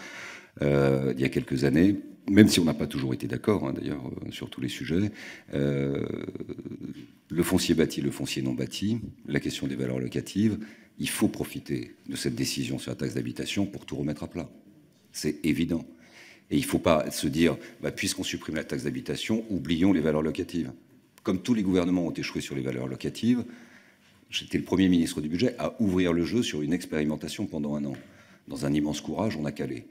Il y a quelques années, même si on n'a pas toujours été d'accord, d'ailleurs, sur tous les sujets, le foncier bâti, le foncier non bâti, la question des valeurs locatives, il faut profiter de cette décision sur la taxe d'habitation pour tout remettre à plat. C'est évident. Et il ne faut pas se dire, puisqu'on supprime la taxe d'habitation, oublions les valeurs locatives. Comme tous les gouvernements ont échoué sur les valeurs locatives, j'étais le premier ministre du budget à ouvrir le jeu sur une expérimentation pendant 1 an. Dans un immense courage, on a calé.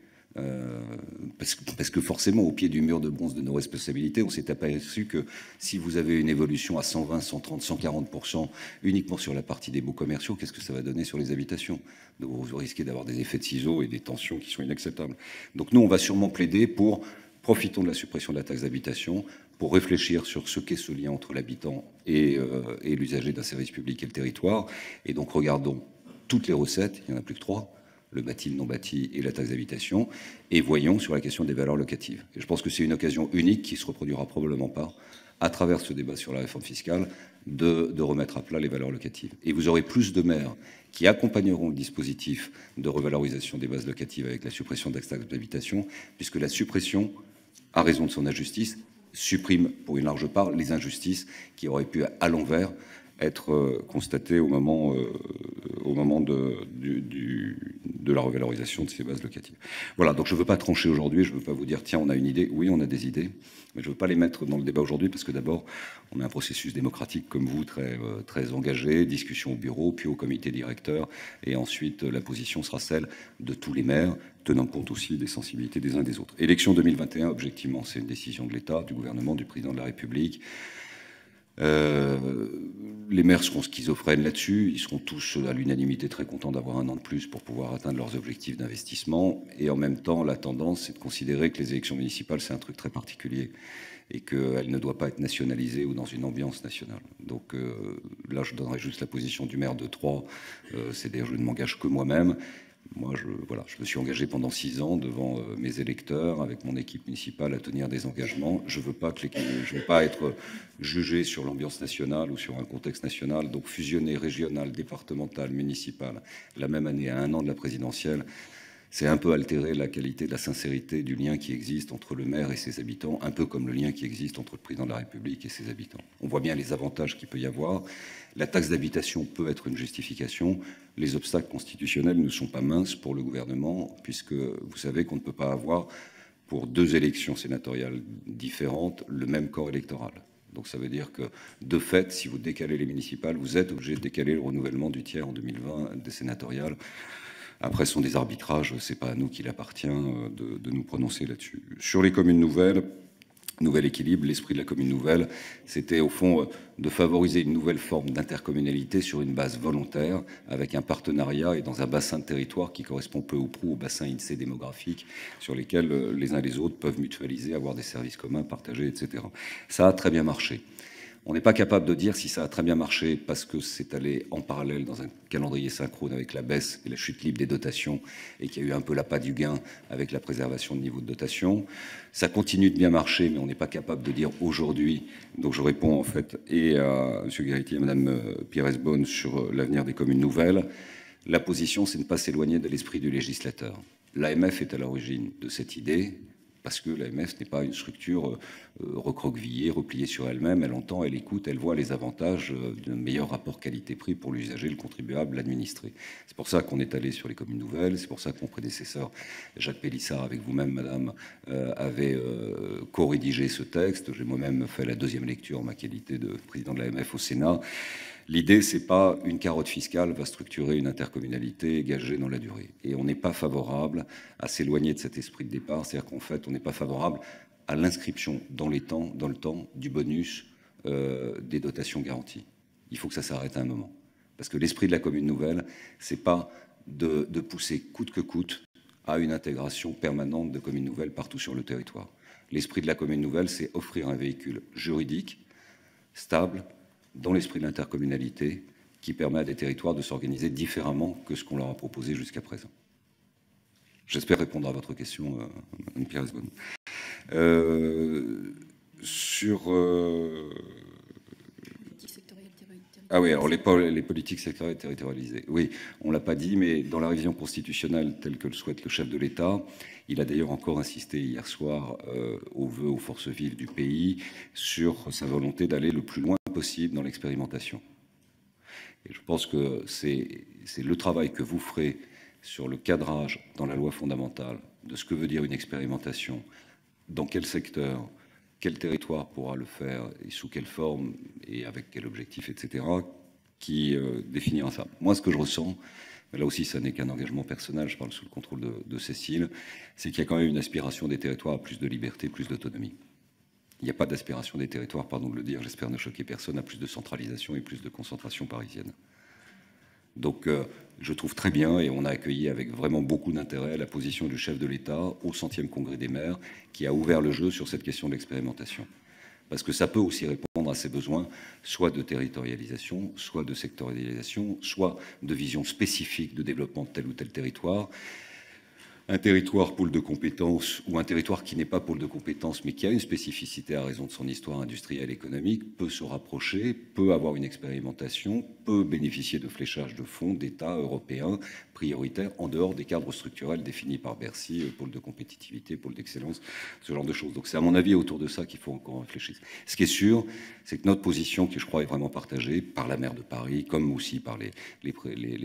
Parce que forcément, au pied du mur de bronze de nos responsabilités, on s'est aperçu que si vous avez une évolution à 120, 130, 140% uniquement sur la partie des baux commerciaux, qu'est-ce que ça va donner sur les habitations? Donc vous risquez d'avoir des effets de ciseaux et des tensions qui sont inacceptables. Donc nous, on va sûrement plaider pour, profitons de la suppression de la taxe d'habitation, pour réfléchir sur ce qu'est ce lien entre l'habitant et l'usager d'un service public et le territoire. Et donc regardons toutes les recettes, il n'y en a plus que 3, le bâti, le non bâti et la taxe d'habitation, et voyons sur la question des valeurs locatives. Et je pense que c'est une occasion unique qui se reproduira probablement pas, à travers ce débat sur la réforme fiscale, de remettre à plat les valeurs locatives. Et vous aurez plus de maires qui accompagneront le dispositif de revalorisation des bases locatives avec la suppression de la taxe d'habitation, puisque la suppression, à raison de son injustice, supprime pour une large part les injustices qui auraient pu, à l'envers, être constatées au moment de de la revalorisation de ces bases locatives. Voilà, donc je ne veux pas trancher aujourd'hui, je ne veux pas vous dire, tiens, on a une idée. Oui, on a des idées, mais je ne veux pas les mettre dans le débat aujourd'hui, parce que d'abord, on a un processus démocratique comme vous, très engagé, discussion au bureau, puis au comité directeur, et ensuite la position sera celle de tous les maires, tenant compte aussi des sensibilités des uns des autres. Élection 2021, objectivement, c'est une décision de l'État, du gouvernement, du président de la République. Les maires seront schizophrènes là-dessus, ils seront tous à l'unanimité très contents d'avoir un an de plus pour pouvoir atteindre leurs objectifs d'investissement, et en même temps la tendance c'est de considérer que les élections municipales c'est un truc très particulier et qu'elles ne doivent pas être nationalisées ou dans une ambiance nationale. Donc là je donnerai juste la position du maire de Troyes, c'est-à-dire je ne m'engage que moi-même. Moi, je me suis engagé pendant 6 ans devant mes électeurs, avec mon équipe municipale, à tenir des engagements. Je ne veux pas être jugé sur l'ambiance nationale ou sur un contexte national. Donc, fusionner régional, départemental, municipal, la même année, à 1 an de la présidentielle, c'est un peu altérer la qualité, la sincérité du lien qui existe entre le maire et ses habitants, un peu comme le lien qui existe entre le président de la République et ses habitants. On voit bien les avantages qu'il peut y avoir. La taxe d'habitation peut être une justification. Les obstacles constitutionnels ne sont pas minces pour le gouvernement, puisque vous savez qu'on ne peut pas avoir, pour 2 élections sénatoriales différentes, le même corps électoral. Donc ça veut dire que, de fait, si vous décalez les municipales, vous êtes obligé de décaler le renouvellement du tiers en 2020 des sénatoriales. Après, ce sont des arbitrages, c'est pas à nous qu'il appartient de nous prononcer là-dessus. Sur les communes nouvelles, nouvel équilibre, l'esprit de la commune nouvelle, c'était au fond de favoriser une nouvelle forme d'intercommunalité sur une base volontaire, avec un partenariat et dans un bassin de territoire qui correspond peu ou prou au bassin INSEE démographique, sur lesquels les uns et les autres peuvent mutualiser, avoir des services communs, partagés, etc. Ça a très bien marché. On n'est pas capable de dire si ça a très bien marché parce que c'est allé en parallèle dans un calendrier synchrone avec la baisse et la chute libre des dotations et qu'il y a eu un peu l'appât du gain avec la préservation de niveau de dotation. Ça continue de bien marcher, mais on n'est pas capable de dire aujourd'hui. Donc je réponds en fait et à M. Guéretti et à Mme Pires-Beaune sur l'avenir des communes nouvelles. La position, c'est de ne pas s'éloigner de l'esprit du législateur. L'AMF est à l'origine de cette idée, parce que l'AMF n'est pas une structure recroquevillée, repliée sur elle-même. Elle entend, elle écoute, elle voit les avantages d'un meilleur rapport qualité-prix pour l'usager, le contribuable, l'administré. C'est pour ça qu'on est allé sur les communes nouvelles, c'est pour ça que mon prédécesseur, Jacques Pélissard, avec vous-même, madame, avait co-rédigé ce texte. J'ai moi-même fait la 2e lecture en ma qualité de président de l'AMF au Sénat. L'idée, c'est pas une carotte fiscale va structurer une intercommunalité gagée dans la durée. Et on n'est pas favorable à s'éloigner de cet esprit de départ. C'est-à-dire qu'en fait, on n'est pas favorable à l'inscription dans le temps, du bonus des dotations garanties. Il faut que ça s'arrête à un moment. Parce que l'esprit de la commune nouvelle, c'est pas de pousser coûte que coûte à une intégration permanente de communes nouvelles partout sur le territoire. L'esprit de la commune nouvelle, c'est offrir un véhicule juridique, stable, dans l'esprit de l'intercommunalité, qui permet à des territoires de s'organiser différemment que ce qu'on leur a proposé jusqu'à présent. J'espère répondre à votre question, Mme Pires-Beaune. Ah oui, alors les politiques sectorielles territorialisées. Oui, on ne l'a pas dit, mais dans la révision constitutionnelle telle que le souhaite le chef de l'État, il a d'ailleurs encore insisté hier soir aux vœux aux forces vives du pays sur sa volonté d'aller le plus loin possible dans l'expérimentation. Et je pense que c'est le travail que vous ferez sur le cadrage dans la loi fondamentale de ce que veut dire une expérimentation, dans quel secteur, quel territoire pourra le faire et sous quelle forme et avec quel objectif, etc., qui définira ça. Moi, ce que je ressens, mais là aussi, ça n'est qu'un engagement personnel, je parle sous le contrôle de Cécile, c'est qu'il y a quand même une aspiration des territoires à plus de liberté, plus d'autonomie. Il n'y a pas d'aspiration des territoires, pardon de le dire, j'espère ne choquer personne, à plus de centralisation et plus de concentration parisienne. Donc, je trouve très bien, et on a accueilli avec vraiment beaucoup d'intérêt la position du chef de l'État au 100e congrès des maires, qui a ouvert le jeu sur cette question de l'expérimentation. Parce que ça peut aussi répondre à ces besoins, soit de territorialisation, soit de sectorialisation, soit de vision spécifique de développement de tel ou tel territoire. Un territoire pôle de compétences ou un territoire qui n'est pas pôle de compétences mais qui a une spécificité à raison de son histoire industrielle et économique peut se rapprocher, peut avoir une expérimentation, peut bénéficier de fléchage de fonds d'État européens prioritaires en dehors des cadres structurels définis par Bercy, pôle de compétitivité, pôle d'excellence, ce genre de choses. Donc c'est à mon avis autour de ça qu'il faut encore réfléchir. Ce qui est sûr, c'est que notre position, qui je crois est vraiment partagée par la maire de Paris, comme aussi par les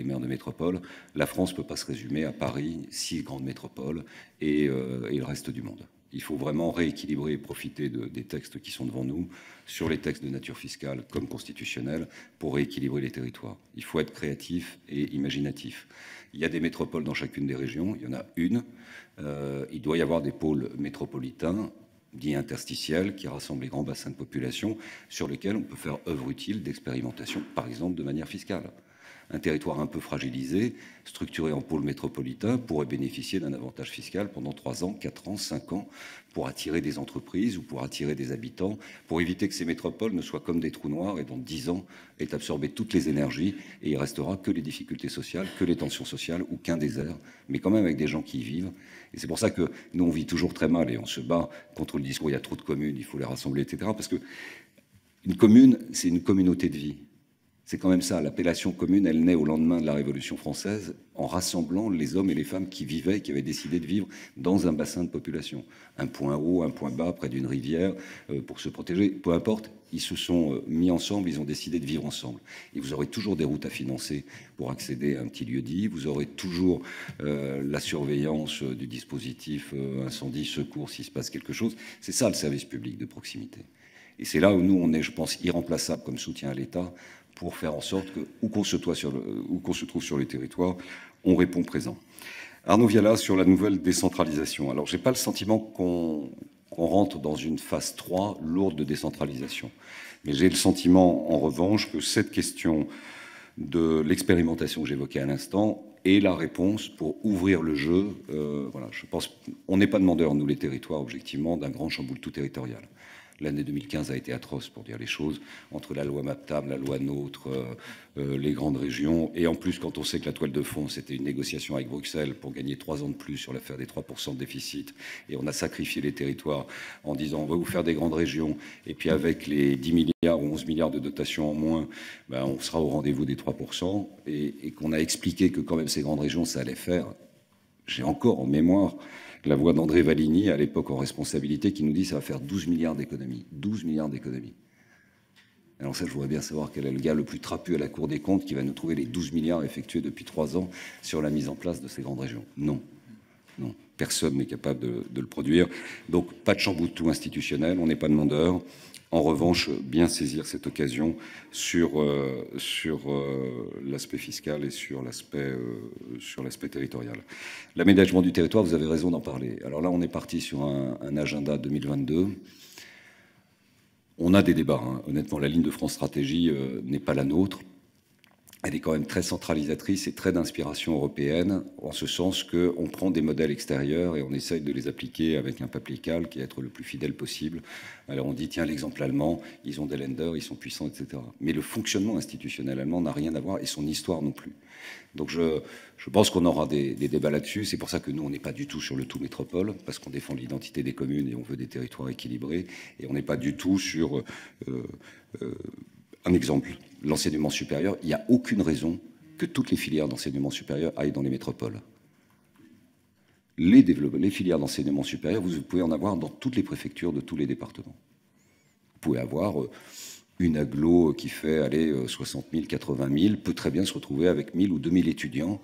maires de métropole, la France ne peut pas se résumer à Paris, 6 grandes métropole et le reste du monde. Il faut vraiment rééquilibrer et profiter des textes qui sont devant nous, sur les textes de nature fiscale comme constitutionnelle, pour rééquilibrer les territoires. Il faut être créatif et imaginatif. Il y a des métropoles dans chacune des régions, il y en a une. Il doit y avoir des pôles métropolitains, dits interstitiels, qui rassemblent les grands bassins de population, sur lesquels on peut faire œuvre utile d'expérimentation, par exemple de manière fiscale. Un territoire un peu fragilisé, structuré en pôle métropolitain, pourrait bénéficier d'un avantage fiscal pendant 3 ans, 4 ans, 5 ans, pour attirer des entreprises ou pour attirer des habitants, pour éviter que ces métropoles ne soient comme des trous noirs et dans 10 ans aient absorbé toutes les énergies et il restera que les difficultés sociales, que les tensions sociales ou qu'un désert, mais quand même avec des gens qui y vivent. Et c'est pour ça que nous, on vit toujours très mal et on se bat contre le discours « il y a trop de communes, il faut les rassembler, etc. » Parce que une commune, c'est une communauté de vie. C'est quand même ça, l'appellation commune, elle naît au lendemain de la Révolution française en rassemblant les hommes et les femmes qui vivaient, qui avaient décidé de vivre dans un bassin de population. Un point haut, un point bas, près d'une rivière, pour se protéger, peu importe, ils se sont mis ensemble, ils ont décidé de vivre ensemble. Et vous aurez toujours des routes à financer pour accéder à un petit lieu-dit, vous aurez toujours la surveillance du dispositif incendie, secours, s'il se passe quelque chose. C'est ça le service public de proximité. Et c'est là où nous, on est, je pense, irremplaçable comme soutien à l'État, pour faire en sorte que, où qu'on se trouve sur les territoires, on répond présent. Arnaud Viala, sur la nouvelle décentralisation. Alors, je n'ai pas le sentiment qu'on rentre dans une phase 3 lourde de décentralisation. Mais j'ai le sentiment, en revanche, que cette question de l'expérimentation que j'évoquais à l'instant est la réponse pour ouvrir le jeu. Voilà, je pense on n'est pas demandeurs, nous, les territoires, objectivement, d'un grand chamboule-tout territorial. L'année 2015 a été atroce, pour dire les choses, entre la loi MAPTAM, la loi NOTRe, les grandes régions. Et en plus, quand on sait que la toile de fond, c'était une négociation avec Bruxelles pour gagner 3 ans de plus sur l'affaire des 3% de déficit. Et on a sacrifié les territoires en disant on va vous faire des grandes régions. Et puis avec les 10 milliards ou 11 milliards de dotations en moins, ben, on sera au rendez-vous des 3%. Et qu'on a expliqué que quand même ces grandes régions, ça allait faire. J'ai encore en mémoire la voix d'André Valigny, à l'époque en responsabilité, qui nous dit que ça va faire 12 milliards d'économies. 12 milliards d'économies. Alors ça, je voudrais bien savoir quel est le gars le plus trapu à la Cour des comptes qui va nous trouver les 12 milliards effectués depuis 3 ans sur la mise en place de ces grandes régions. Non. Non. Personne n'est capable de le produire. Donc, pas de chamboule-tout institutionnel, on n'est pas demandeur. En revanche, bien saisir cette occasion sur l'aspect fiscal et sur l'aspect territorial. L'aménagement du territoire, vous avez raison d'en parler. Alors là, on est parti sur un agenda 2022. On a des débats. Hein. Honnêtement, la ligne de France Stratégie n'est pas la nôtre. Elle est quand même très centralisatrice et très d'inspiration européenne, en ce sens qu'on prend des modèles extérieurs et on essaye de les appliquer avec un papier calque et être le plus fidèle possible. Alors on dit, tiens, l'exemple allemand, ils ont des Länder, ils sont puissants, etc. Mais le fonctionnement institutionnel allemand n'a rien à voir et son histoire non plus. Donc je pense qu'on aura des débats là-dessus. C'est pour ça que nous, on n'est pas du tout sur le tout métropole, parce qu'on défend l'identité des communes et on veut des territoires équilibrés. Et on n'est pas du tout sur... un exemple, l'enseignement supérieur, il n'y a aucune raison que toutes les filières d'enseignement supérieur aillent dans les métropoles. Les filières d'enseignement supérieur, vous pouvez en avoir dans toutes les préfectures de tous les départements. Vous pouvez avoir une agglo qui fait 60 000, 80 000, peut très bien se retrouver avec 1 000 ou 2 000 étudiants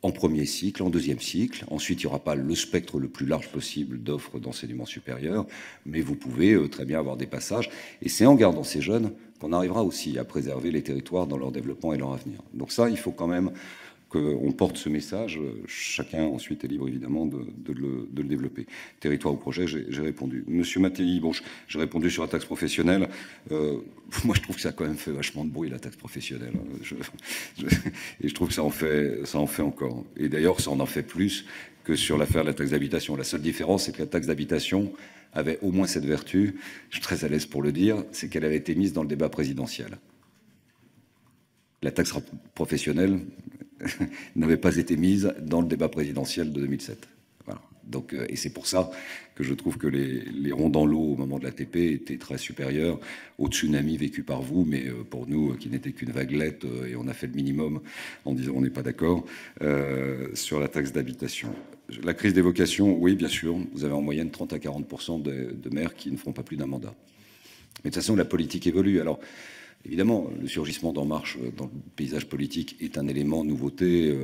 en premier cycle, en deuxième cycle. Ensuite, il n'y aura pas le spectre le plus large possible d'offres d'enseignement supérieur, mais vous pouvez très bien avoir des passages. Et c'est en gardant ces jeunes qu'on arrivera aussi à préserver les territoires dans leur développement et leur avenir. Donc ça, il faut quand même qu'on porte ce message. Chacun ensuite est libre évidemment de le développer. Territoire ou projet, j'ai répondu. Monsieur Mattei, bon, j'ai répondu sur la taxe professionnelle. Moi, je trouve que ça a quand même fait vachement de bruit, la taxe professionnelle. Et je trouve que ça en fait encore. Et d'ailleurs, ça en fait plus que sur l'affaire de la taxe d'habitation. La seule différence, c'est que la taxe d'habitation avait au moins cette vertu, je suis très à l'aise pour le dire, c'est qu'elle avait été mise dans le débat présidentiel. La taxe professionnelle n'avait pas été mise dans le débat présidentiel de 2007. Donc, et c'est pour ça que je trouve que les ronds dans l'eau au moment de l'ATP étaient très supérieurs au tsunami vécu par vous, mais pour nous, qui n'était qu'une vaguelette, et on a fait le minimum en disant on n'est pas d'accord sur la taxe d'habitation. La crise des vocations, oui, bien sûr, vous avez en moyenne 30 à 40% de maires qui ne feront pas plus d'un mandat. Mais de toute façon, la politique évolue. Alors, évidemment, le surgissement d'En Marche dans le paysage politique est un élément nouveauté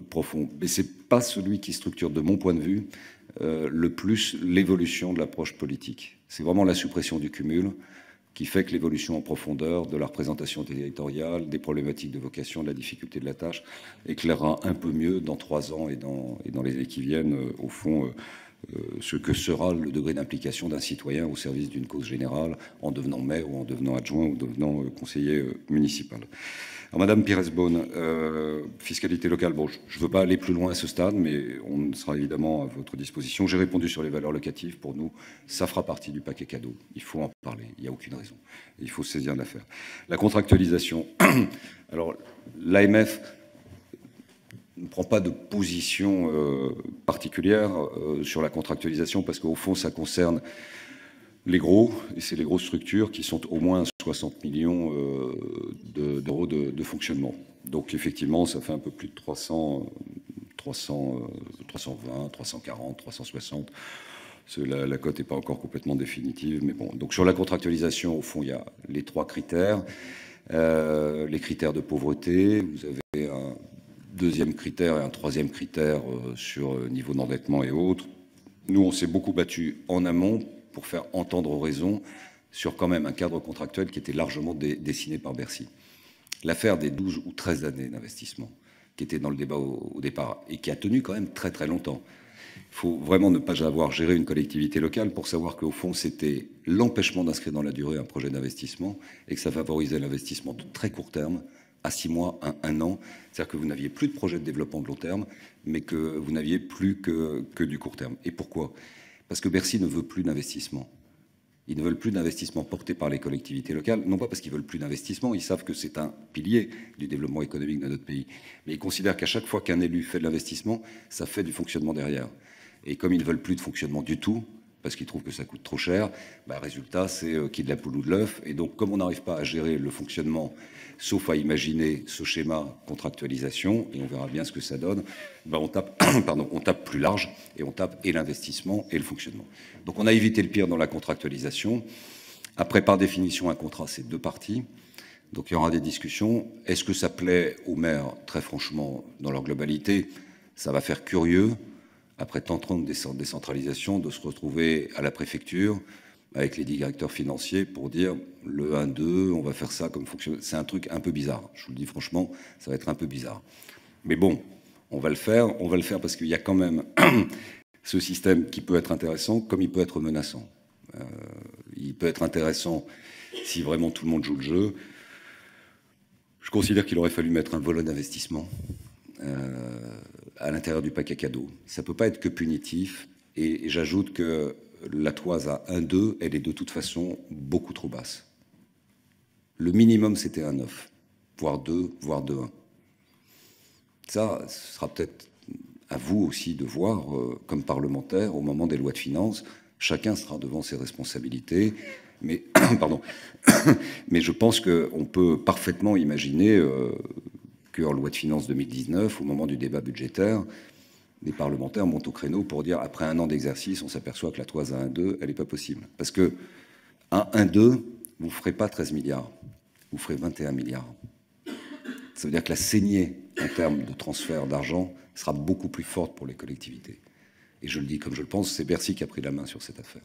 profond. Mais ce n'est pas celui qui structure, de mon point de vue, le plus l'évolution de l'approche politique. C'est vraiment la suppression du cumul qui fait que l'évolution en profondeur de la représentation territoriale, des problématiques de vocation, de la difficulté de la tâche, éclairera un peu mieux dans 3 ans et dans les années qui viennent, au fond, ce que sera le degré d'implication d'un citoyen au service d'une cause générale en devenant maire ou en devenant adjoint ou devenant conseiller municipal. Alors, Madame Pires-Beaune, fiscalité locale, bon, je ne veux pas aller plus loin à ce stade, mais on sera évidemment à votre disposition. J'ai répondu sur les valeurs locatives. Pour nous, ça fera partie du paquet cadeau. Il faut en parler, il n'y a aucune raison. Il faut se saisir de l'affaire. La contractualisation. Alors, l'AMF ne prend pas de position particulière sur la contractualisation parce qu'au fond, ça concerne les gros, et c'est les grosses structures qui sont au moins 60 millions d'euros de fonctionnement. Donc effectivement, ça fait un peu plus de 320, 340, 360. La cote n'est pas encore complètement définitive, mais bon. Donc sur la contractualisation, au fond, il y a les 3 critères. Les critères de pauvreté, vous avez un deuxième critère et un troisième critère sur niveau d'endettement et autres. Nous, on s'est beaucoup battu en amont pour faire entendre raison sur quand même un cadre contractuel qui était largement dessiné par Bercy. L'affaire des 12 ou 13 années d'investissement qui était dans le débat au départ et qui a tenu quand même très très longtemps. Il faut vraiment ne pas avoir géré une collectivité locale pour savoir qu'au fond, c'était l'empêchement d'inscrire dans la durée un projet d'investissement et que ça favorisait l'investissement de très court terme, à 6 mois, 1 an. C'est-à-dire que vous n'aviez plus de projet de développement de long terme, mais que vous n'aviez plus que du court terme. Et pourquoi ? Parce que Bercy ne veut plus d'investissement. Ils ne veulent plus d'investissement porté par les collectivités locales, non pas parce qu'ils veulent plus d'investissement, ils savent que c'est un pilier du développement économique de notre pays, mais ils considèrent qu'à chaque fois qu'un élu fait de l'investissement, ça fait du fonctionnement derrière. Et comme ils ne veulent plus de fonctionnement du tout, parce qu'ils trouvent que ça coûte trop cher, résultat, c'est qu'il y a de la poule ou de l'œuf. Et donc, comme on n'arrive pas à gérer le fonctionnement, sauf à imaginer ce schéma contractualisation, et on verra bien ce que ça donne, on tape, on tape plus large, et on tape et l'investissement et le fonctionnement. Donc on a évité le pire dans la contractualisation. Après, par définition, un contrat, c'est 2 parties. Donc il y aura des discussions. Est-ce que ça plaît aux maires? Très franchement, dans leur globalité, ça va faire curieux, après tant de décentralisation, de se retrouver à la préfecture avec les directeurs financiers pour dire le 1-2, on va faire ça comme fonction. C'est un truc un peu bizarre. Je vous le dis franchement, ça va être un peu bizarre. Mais bon, on va le faire parce qu'il y a quand même ce système qui peut être intéressant comme il peut être menaçant. Il peut être intéressant si vraiment tout le monde joue le jeu. Je considère qu'il aurait fallu mettre un volet d'investissement à l'intérieur du paquet cadeau. Ça ne peut pas être que punitif. Et j'ajoute que la toise à 1,2, elle est de toute façon beaucoup trop basse. Le minimum, c'était 1,9, voire 2, voire 2,1. Ça, ce sera peut-être à vous aussi de voir, comme parlementaire, au moment des lois de finances, chacun sera devant ses responsabilités. Mais, pardon, mais je pense qu'on peut parfaitement imaginer qu'en loi de finances 2019, au moment du débat budgétaire, les parlementaires montent au créneau pour dire, après 1 an d'exercice, on s'aperçoit que la toise à 1,2, elle n'est pas possible. Parce que à 1,2, vous ne ferez pas 13 milliards, vous ferez 21 milliards. Ça veut dire que la saignée, en termes de transfert d'argent, sera beaucoup plus forte pour les collectivités. Et je le dis comme je le pense, c'est Bercy qui a pris la main sur cette affaire.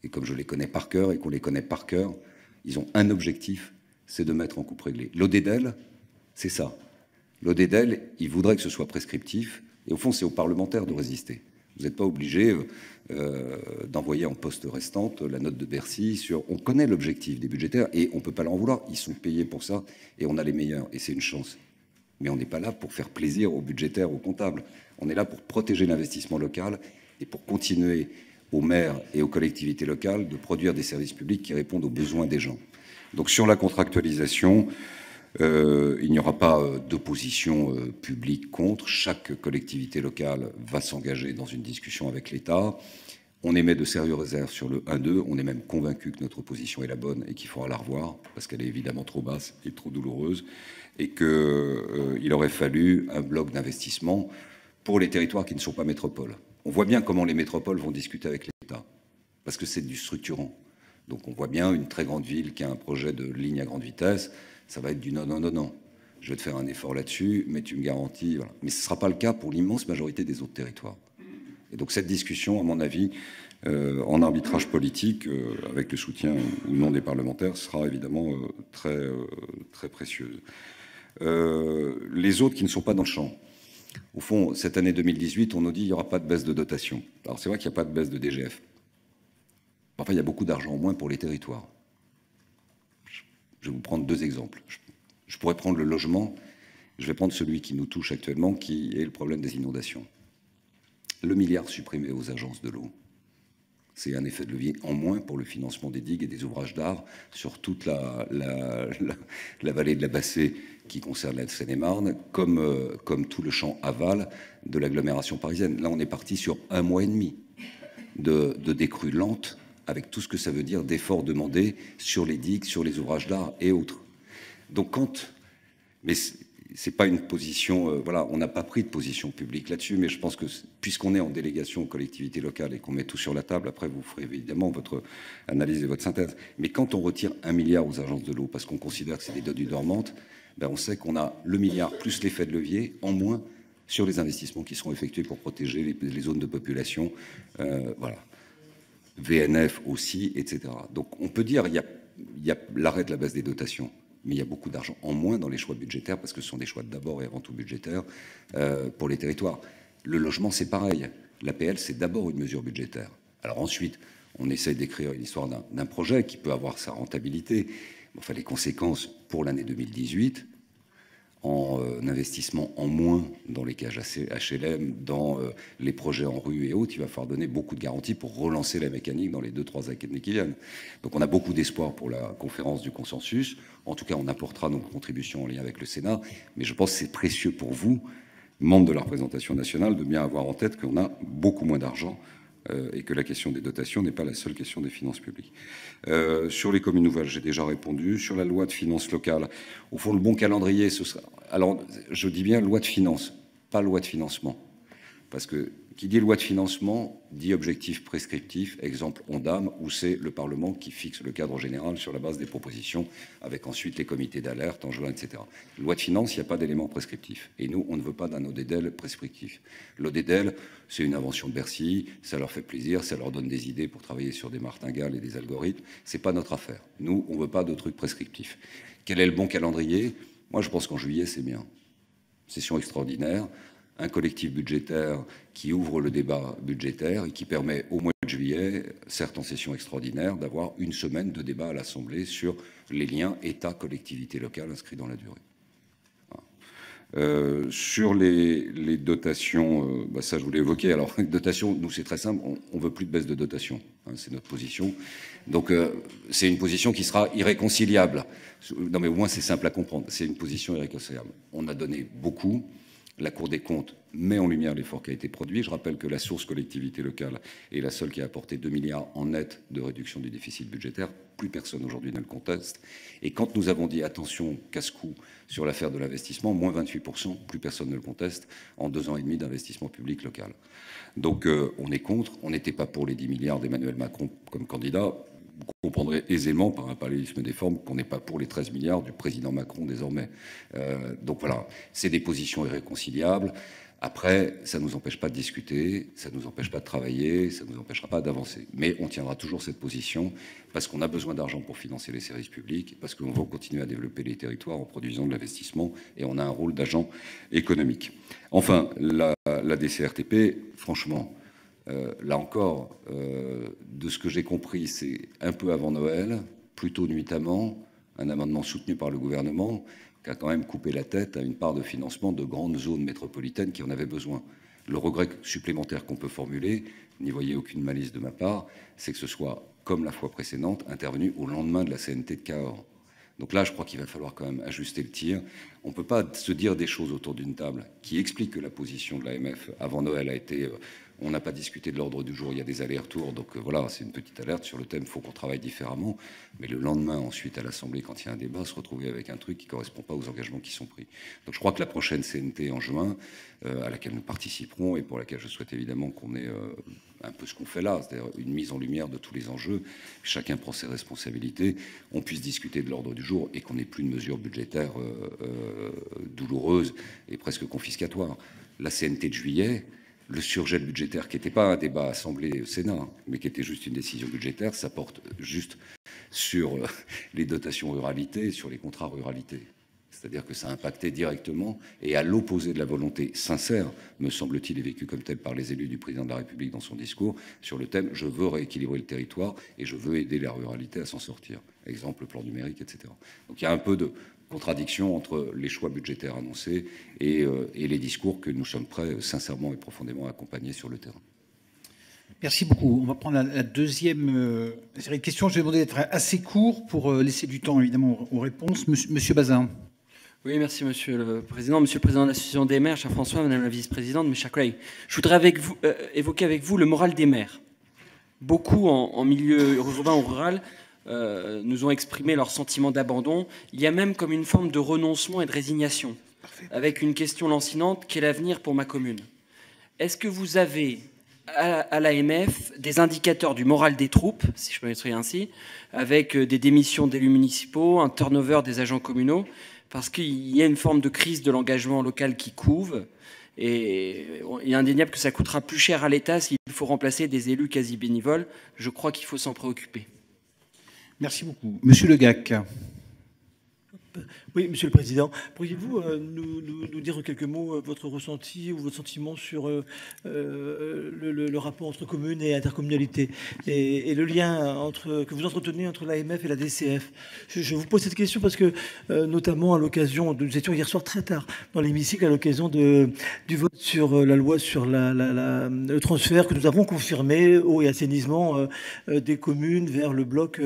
Et comme je les connais par cœur et qu'on les connaît par cœur, ils ont un objectif, c'est de mettre en coupe réglée. L'ODEDEL, c'est ça. L'ODEDEL, il voudrait que ce soit prescriptif. Et au fond, c'est aux parlementaires de résister. Vous n'êtes pas obligé d'envoyer en poste restante la note de Bercy sur... On connaît l'objectif des budgétaires et on ne peut pas leur en vouloir. Ils sont payés pour ça et on a les meilleurs. Et c'est une chance. Mais on n'est pas là pour faire plaisir aux budgétaires, aux comptables. On est là pour protéger l'investissement local et pour continuer aux maires et aux collectivités locales de produire des services publics qui répondent aux besoins des gens. Donc sur la contractualisation... Il n'y aura pas d'opposition publique contre. Chaque collectivité locale va s'engager dans une discussion avec l'État. On émet de sérieuses réserves sur le 1-2. On est même convaincu que notre position est la bonne et qu'il faudra la revoir parce qu'elle est évidemment trop basse et trop douloureuse et qu'il aurait fallu un bloc d'investissement pour les territoires qui ne sont pas métropoles. On voit bien comment les métropoles vont discuter avec l'État parce que c'est du structurant. Donc on voit bien une très grande ville qui a un projet de ligne à grande vitesse, ça va être du non, non, non, non. Je vais te faire un effort là-dessus, mais tu me garantis... Voilà. Mais ce ne sera pas le cas pour l'immense majorité des autres territoires. Et donc cette discussion, à mon avis, en arbitrage politique, avec le soutien ou non des parlementaires, sera évidemment très, très précieuse. Les autres qui ne sont pas dans le champ. Au fond, cette année 2018, on nous dit qu'il n'y aura pas de baisse de dotation. Alors c'est vrai qu'il n'y a pas de baisse de DGF. Enfin, il y a beaucoup d'argent en moins pour les territoires. Je vais vous prendre deux exemples. Je pourrais prendre le logement. Je vais prendre celui qui nous touche actuellement, qui est le problème des inondations. Le milliard supprimé aux agences de l'eau, c'est un effet de levier en moins pour le financement des digues et des ouvrages d'art sur toute la vallée de la Bassée qui concerne la Seine-et-Marne, comme tout le champ aval de l'agglomération parisienne. Là, on est parti sur 1 mois et demi de décrue lente, avec tout ce que ça veut dire d'efforts demandés sur les digues, sur les ouvrages d'art et autres. Donc mais c'est pas une position, voilà, on n'a pas pris de position publique là-dessus, mais je pense que puisqu'on est en délégation aux collectivités locales et qu'on met tout sur la table, après vous ferez évidemment votre analyse et votre synthèse. Mais quand on retire 1 milliard aux agences de l'eau, parce qu'on considère que c'est des données dormantes, ben on sait qu'on a le milliard plus l'effet de levier en moins sur les investissements qui seront effectués pour protéger les zones de population, voilà. VNF aussi, etc. Donc on peut dire il y a l'arrêt de la baisse des dotations. Mais il y a beaucoup d'argent en moins dans les choix budgétaires, parce que ce sont des choix d'abord et avant tout budgétaires pour les territoires. Le logement, c'est pareil. L'APL, c'est d'abord une mesure budgétaire. Alors ensuite, on essaye d'écrire une histoire d'un projet qui peut avoir sa rentabilité. Enfin, les conséquences pour l'année 2018, en investissement en moins dans les cages HLM, dans les projets en rue et autres, il va falloir donner beaucoup de garanties pour relancer la mécanique dans les 2-3 années qui viennent. Donc on a beaucoup d'espoir pour la conférence du consensus. En tout cas, on apportera nos contributions en lien avec le Sénat. Mais je pense que c'est précieux pour vous, membres de la représentation nationale, de bien avoir en tête qu'on a beaucoup moins d'argent et que la question des dotations n'est pas la seule question des finances publiques. Sur les communes nouvelles, j'ai déjà répondu. Sur la loi de finances locales, au fond, le bon calendrier, ce sera... Alors, je dis bien loi de finances, pas loi de financement. Parce que qui dit loi de financement dit objectif prescriptif, exemple ONDAM, où c'est le Parlement qui fixe le cadre général sur la base des propositions, avec ensuite les comités d'alerte en juin, etc. Loi de finances, il n'y a pas d'élément prescriptif. Et nous, on ne veut pas d'un ODEDEL prescriptif. L'ODEDEL, c'est une invention de Bercy, ça leur fait plaisir, ça leur donne des idées pour travailler sur des martingales et des algorithmes. C'est pas notre affaire. Nous, on ne veut pas de trucs prescriptifs. Quel est le bon calendrier? Moi, je pense qu'en juillet, c'est bien. Session extraordinaire, un collectif budgétaire qui ouvre le débat budgétaire et qui permet au mois de juillet, certes en session extraordinaire, d'avoir une semaine de débat à l'Assemblée sur les liens État-collectivité locale inscrits dans la durée. Voilà. Sur les dotations, ça je voulais évoquer. Alors, les dotations, nous c'est très simple, on ne veut plus de baisse de dotation, hein, c'est notre position. Donc c'est une position qui sera irréconciliable. Non mais au moins c'est simple à comprendre, c'est une position irréconciliable. On a donné beaucoup. La Cour des comptes met en lumière l'effort qui a été produit. Je rappelle que la source collectivité locale est la seule qui a apporté 2 milliards en net de réduction du déficit budgétaire. Plus personne aujourd'hui ne le conteste. Et quand nous avons dit attention, casse-cou sur l'affaire de l'investissement, moins 28%, plus personne ne le conteste, en 2 ans et demi d'investissement public local. Donc on est contre. On n'était pas pour les 10 milliards d'Emmanuel Macron comme candidat. Vous comprendrez aisément, par un parallélisme des formes, qu'on n'est pas pour les 13 milliards du président Macron désormais. Donc voilà, c'est des positions irréconciliables. Après, ça ne nous empêche pas de discuter, ça ne nous empêche pas de travailler, ça ne nous empêchera pas d'avancer. Mais on tiendra toujours cette position parce qu'on a besoin d'argent pour financer les services publics, parce qu'on veut continuer à développer les territoires en produisant de l'investissement et on a un rôle d'agent économique. Enfin, la DCRTP, franchement... là encore, de ce que j'ai compris, c'est un peu avant Noël, plutôt nuitamment, un amendement soutenu par le gouvernement qui a quand même coupé la tête à une part de financement de grandes zones métropolitaines qui en avaient besoin. Le regret supplémentaire qu'on peut formuler, n'y voyez aucune malice de ma part, c'est que ce soit, comme la fois précédente, intervenu au lendemain de la CNT de Cahors. Donc là, je crois qu'il va falloir quand même ajuster le tir. On ne peut pas se dire des choses autour d'une table qui expliquent que la position de l'AMF avant Noël a été... on n'a pas discuté de l'ordre du jour, il y a des allers-retours. Donc voilà, c'est une petite alerte sur le thème, il faut qu'on travaille différemment. Mais le lendemain, ensuite, à l'Assemblée, quand il y a un débat, se retrouver avec un truc qui ne correspond pas aux engagements qui sont pris. Donc je crois que la prochaine CNT en juin, à laquelle nous participerons et pour laquelle je souhaite évidemment qu'on ait un peu ce qu'on fait là, c'est-à-dire une mise en lumière de tous les enjeux, chacun prend ses responsabilités, on puisse discuter de l'ordre du jour et qu'on n'ait plus de mesures budgétaires douloureuses et presque confiscatoires. La CNT de juillet, le surgel budgétaire, qui n'était pas un débat Assemblée au Sénat, mais qui était juste une décision budgétaire, ça porte juste sur les dotations ruralité, sur les contrats ruralité. C'est-à-dire que ça a impacté directement et à l'opposé de la volonté sincère, me semble-t-il, et vécue comme telle par les élus du président de la République dans son discours, sur le thème « je veux rééquilibrer le territoire et je veux aider la ruralité à s'en sortir ». Exemple, le plan numérique, etc. Donc il y a un peu de contradiction entre les choix budgétaires annoncés et les discours que nous sommes prêts sincèrement et profondément à accompagner sur le terrain. Merci beaucoup. On va prendre la deuxième série de questions. Je vais demander d'être assez court pour laisser du temps, évidemment, aux réponses. Monsieur Bazin. Oui, merci Monsieur le Président. Monsieur le Président de l'Association des maires, cher François, Madame la Vice-Présidente, mes chers collègues, je voudrais évoquer avec vous le moral des maires. Beaucoup en milieu urbain ou rural nous ont exprimé leur sentiment d'abandon. Il y a même comme une forme de renoncement et de résignation, avec une question lancinante, quel avenir pour ma commune? Est-ce que vous avez à l'AMF des indicateurs du moral des troupes, si je peux m'exprimer ainsi, avec des démissions d'élus municipaux, un turnover des agents communaux, parce qu'il y a une forme de crise de l'engagement local qui couve, et il est indéniable que ça coûtera plus cher à l'État s'il faut remplacer des élus quasi bénévoles. Je crois qu'il faut s'en préoccuper. Merci beaucoup. Monsieur Le Gac. Oui, Monsieur le Président, pourriez-vous nous dire en quelques mots votre ressenti ou votre sentiment sur le rapport entre communes et intercommunalité et le lien que vous entretenez entre l'AMF et la DCF? Je vous pose cette question parce que, notamment à l'occasion, nous étions hier soir très tard dans l'hémicycle à l'occasion du vote sur la loi sur le transfert que nous avons confirmé eau et assainissement des communes vers le bloc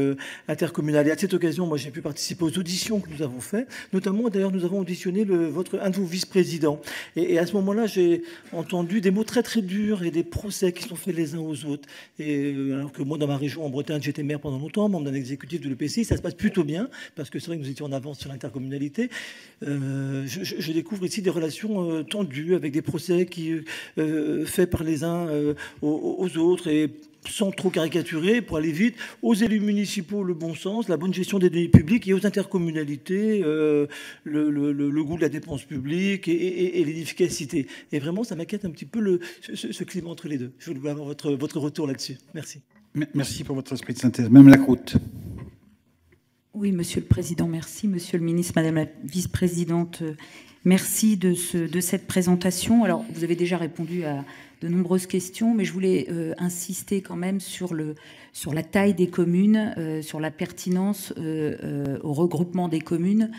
intercommunal. Et à cette occasion, moi j'ai pu participer aux auditions que nous avons faites. Notamment, d'ailleurs, nous avons auditionné un de vos vice-présidents. Et à ce moment-là, j'ai entendu des mots très, très durs et des procès qui sont faits les uns aux autres. Et alors que moi, dans ma région, en Bretagne, j'étais maire pendant longtemps, membre d'un exécutif de l'EPCI, ça se passe plutôt bien, parce que c'est vrai que nous étions en avance sur l'intercommunalité. Je découvre ici des relations tendues, avec des procès faits par les uns aux autres, et sans trop caricaturer, pour aller vite, aux élus municipaux le bon sens, la bonne gestion des deniers publics, et aux intercommunalités le goût de la dépense publique et l'inefficacité. Et vraiment, ça m'inquiète un petit peu ce climat entre les deux. Je voulais avoir votre retour là-dessus. Merci. Merci pour votre esprit de synthèse. Madame Lacroute. Oui, Monsieur le Président, merci. Monsieur le Ministre, Madame la Vice-Présidente, merci de cette présentation. Alors, vous avez déjà répondu à de nombreuses questions, mais je voulais insister quand même sur la taille des communes, sur la pertinence au regroupement des communes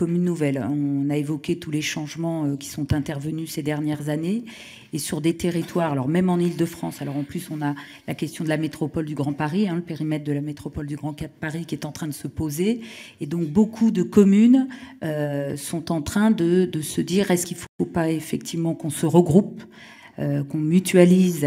nouvelles. On a évoqué tous les changements qui sont intervenus ces dernières années, et sur des territoires, alors même en Île-de-France, alors en plus on a la question de la métropole du Grand Paris, le périmètre de la métropole du Grand Paris qui est en train de se poser, et donc beaucoup de communes sont en train de se dire, est-ce qu'il ne faut pas effectivement qu'on se regroupe, qu'on mutualise